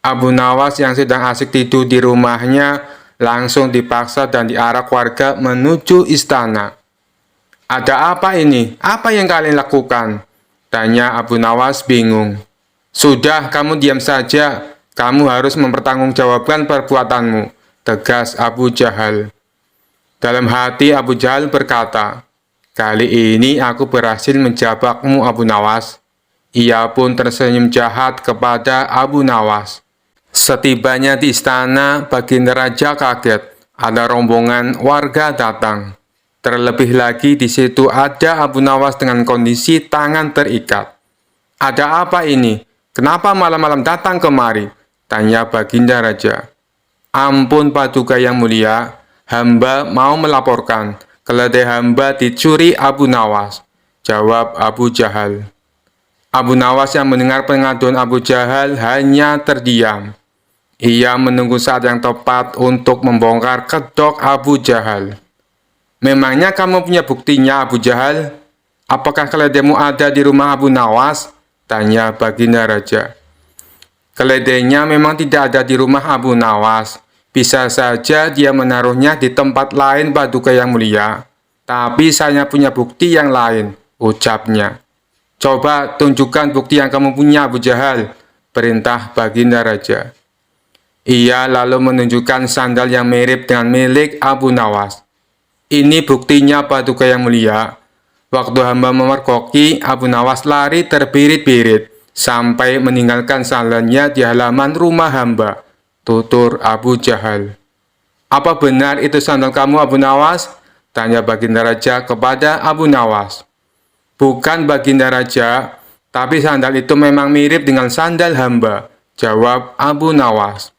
Abu Nawas yang sedang asik tidur di rumahnya langsung dipaksa dan diarak warga menuju istana. "Ada apa ini? Apa yang kalian lakukan?" tanya Abu Nawas bingung. "Sudah, kamu diam saja. Kamu harus mempertanggungjawabkan perbuatanmu," tegas Abu Jahal. Dalam hati Abu Jahal berkata, "Kali ini aku berhasil menjebakmu, Abu Nawas." Ia pun tersenyum jahat kepada Abu Nawas. Setibanya di istana, Baginda Raja kaget. Ada rombongan warga datang. Terlebih lagi di situ ada Abu Nawas dengan kondisi tangan terikat. "Ada apa ini? Kenapa malam-malam datang kemari?" tanya Baginda Raja. "Ampun Paduka yang mulia, hamba mau melaporkan keledai hamba dicuri Abu Nawas," jawab Abu Jahal. Abu Nawas yang mendengar pengaduan Abu Jahal hanya terdiam. Ia menunggu saat yang tepat untuk membongkar kedok Abu Jahal. "Memangnya kamu punya buktinya, Abu Jahal? Apakah keledaimu ada di rumah Abu Nawas?" tanya Baginda Raja. "Keledainya memang tidak ada di rumah Abu Nawas. Bisa saja dia menaruhnya di tempat lain, Paduka yang mulia. Tapi saya punya bukti yang lain," ucapnya. "Coba tunjukkan bukti yang kamu punya, Abu Jahal," perintah Baginda Raja. Ia lalu menunjukkan sandal yang mirip dengan milik Abu Nawas. "Ini buktinya, Paduka yang mulia. Waktu hamba memergoki, Abu Nawas lari terbirit-birit sampai meninggalkan sandalnya di halaman rumah hamba," tutur Abu Jahal. "Apa benar itu sandal kamu, Abu Nawas?" tanya Baginda Raja kepada Abu Nawas. "Bukan, Baginda Raja, tapi sandal itu memang mirip dengan sandal hamba," jawab Abu Nawas.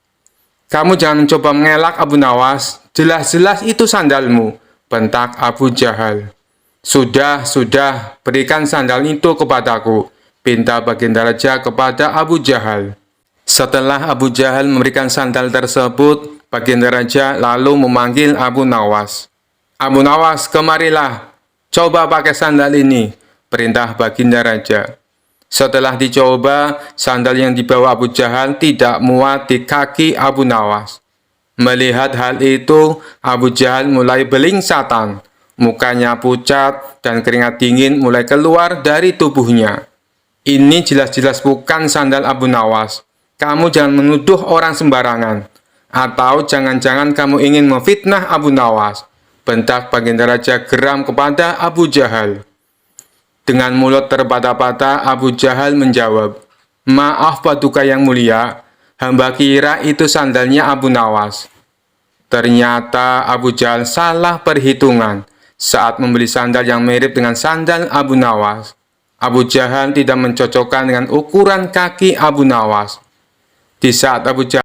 "Kamu jangan mencoba mengelak, Abu Nawas. Jelas-jelas itu sandalmu," bentak Abu Jahal. Sudah, berikan sandal itu kepadaku," pinta Baginda Raja kepada Abu Jahal. Setelah Abu Jahal memberikan sandal tersebut, Baginda Raja lalu memanggil Abu Nawas. "Abu Nawas, kemarilah. Coba pakai sandal ini," perintah Baginda Raja. Setelah dicoba, sandal yang dibawa Abu Jahal tidak muat di kaki Abu Nawas. Melihat hal itu, Abu Jahal mulai belingsatan. Mukanya pucat dan keringat dingin mulai keluar dari tubuhnya. "Ini jelas-jelas bukan sandal Abu Nawas. Kamu jangan menuduh orang sembarangan. Atau jangan-jangan kamu ingin memfitnah Abu Nawas," bentak Baginda Raja geram kepada Abu Jahal. Dengan mulut terbata-bata, Abu Jahal menjawab, "Maaf Paduka yang mulia, hamba kira itu sandalnya Abu Nawas." Ternyata Abu Jahal salah perhitungan saat membeli sandal yang mirip dengan sandal Abu Nawas. Abu Jahal tidak mencocokkan dengan ukuran kaki Abu Nawas. Di saat Abu Jahal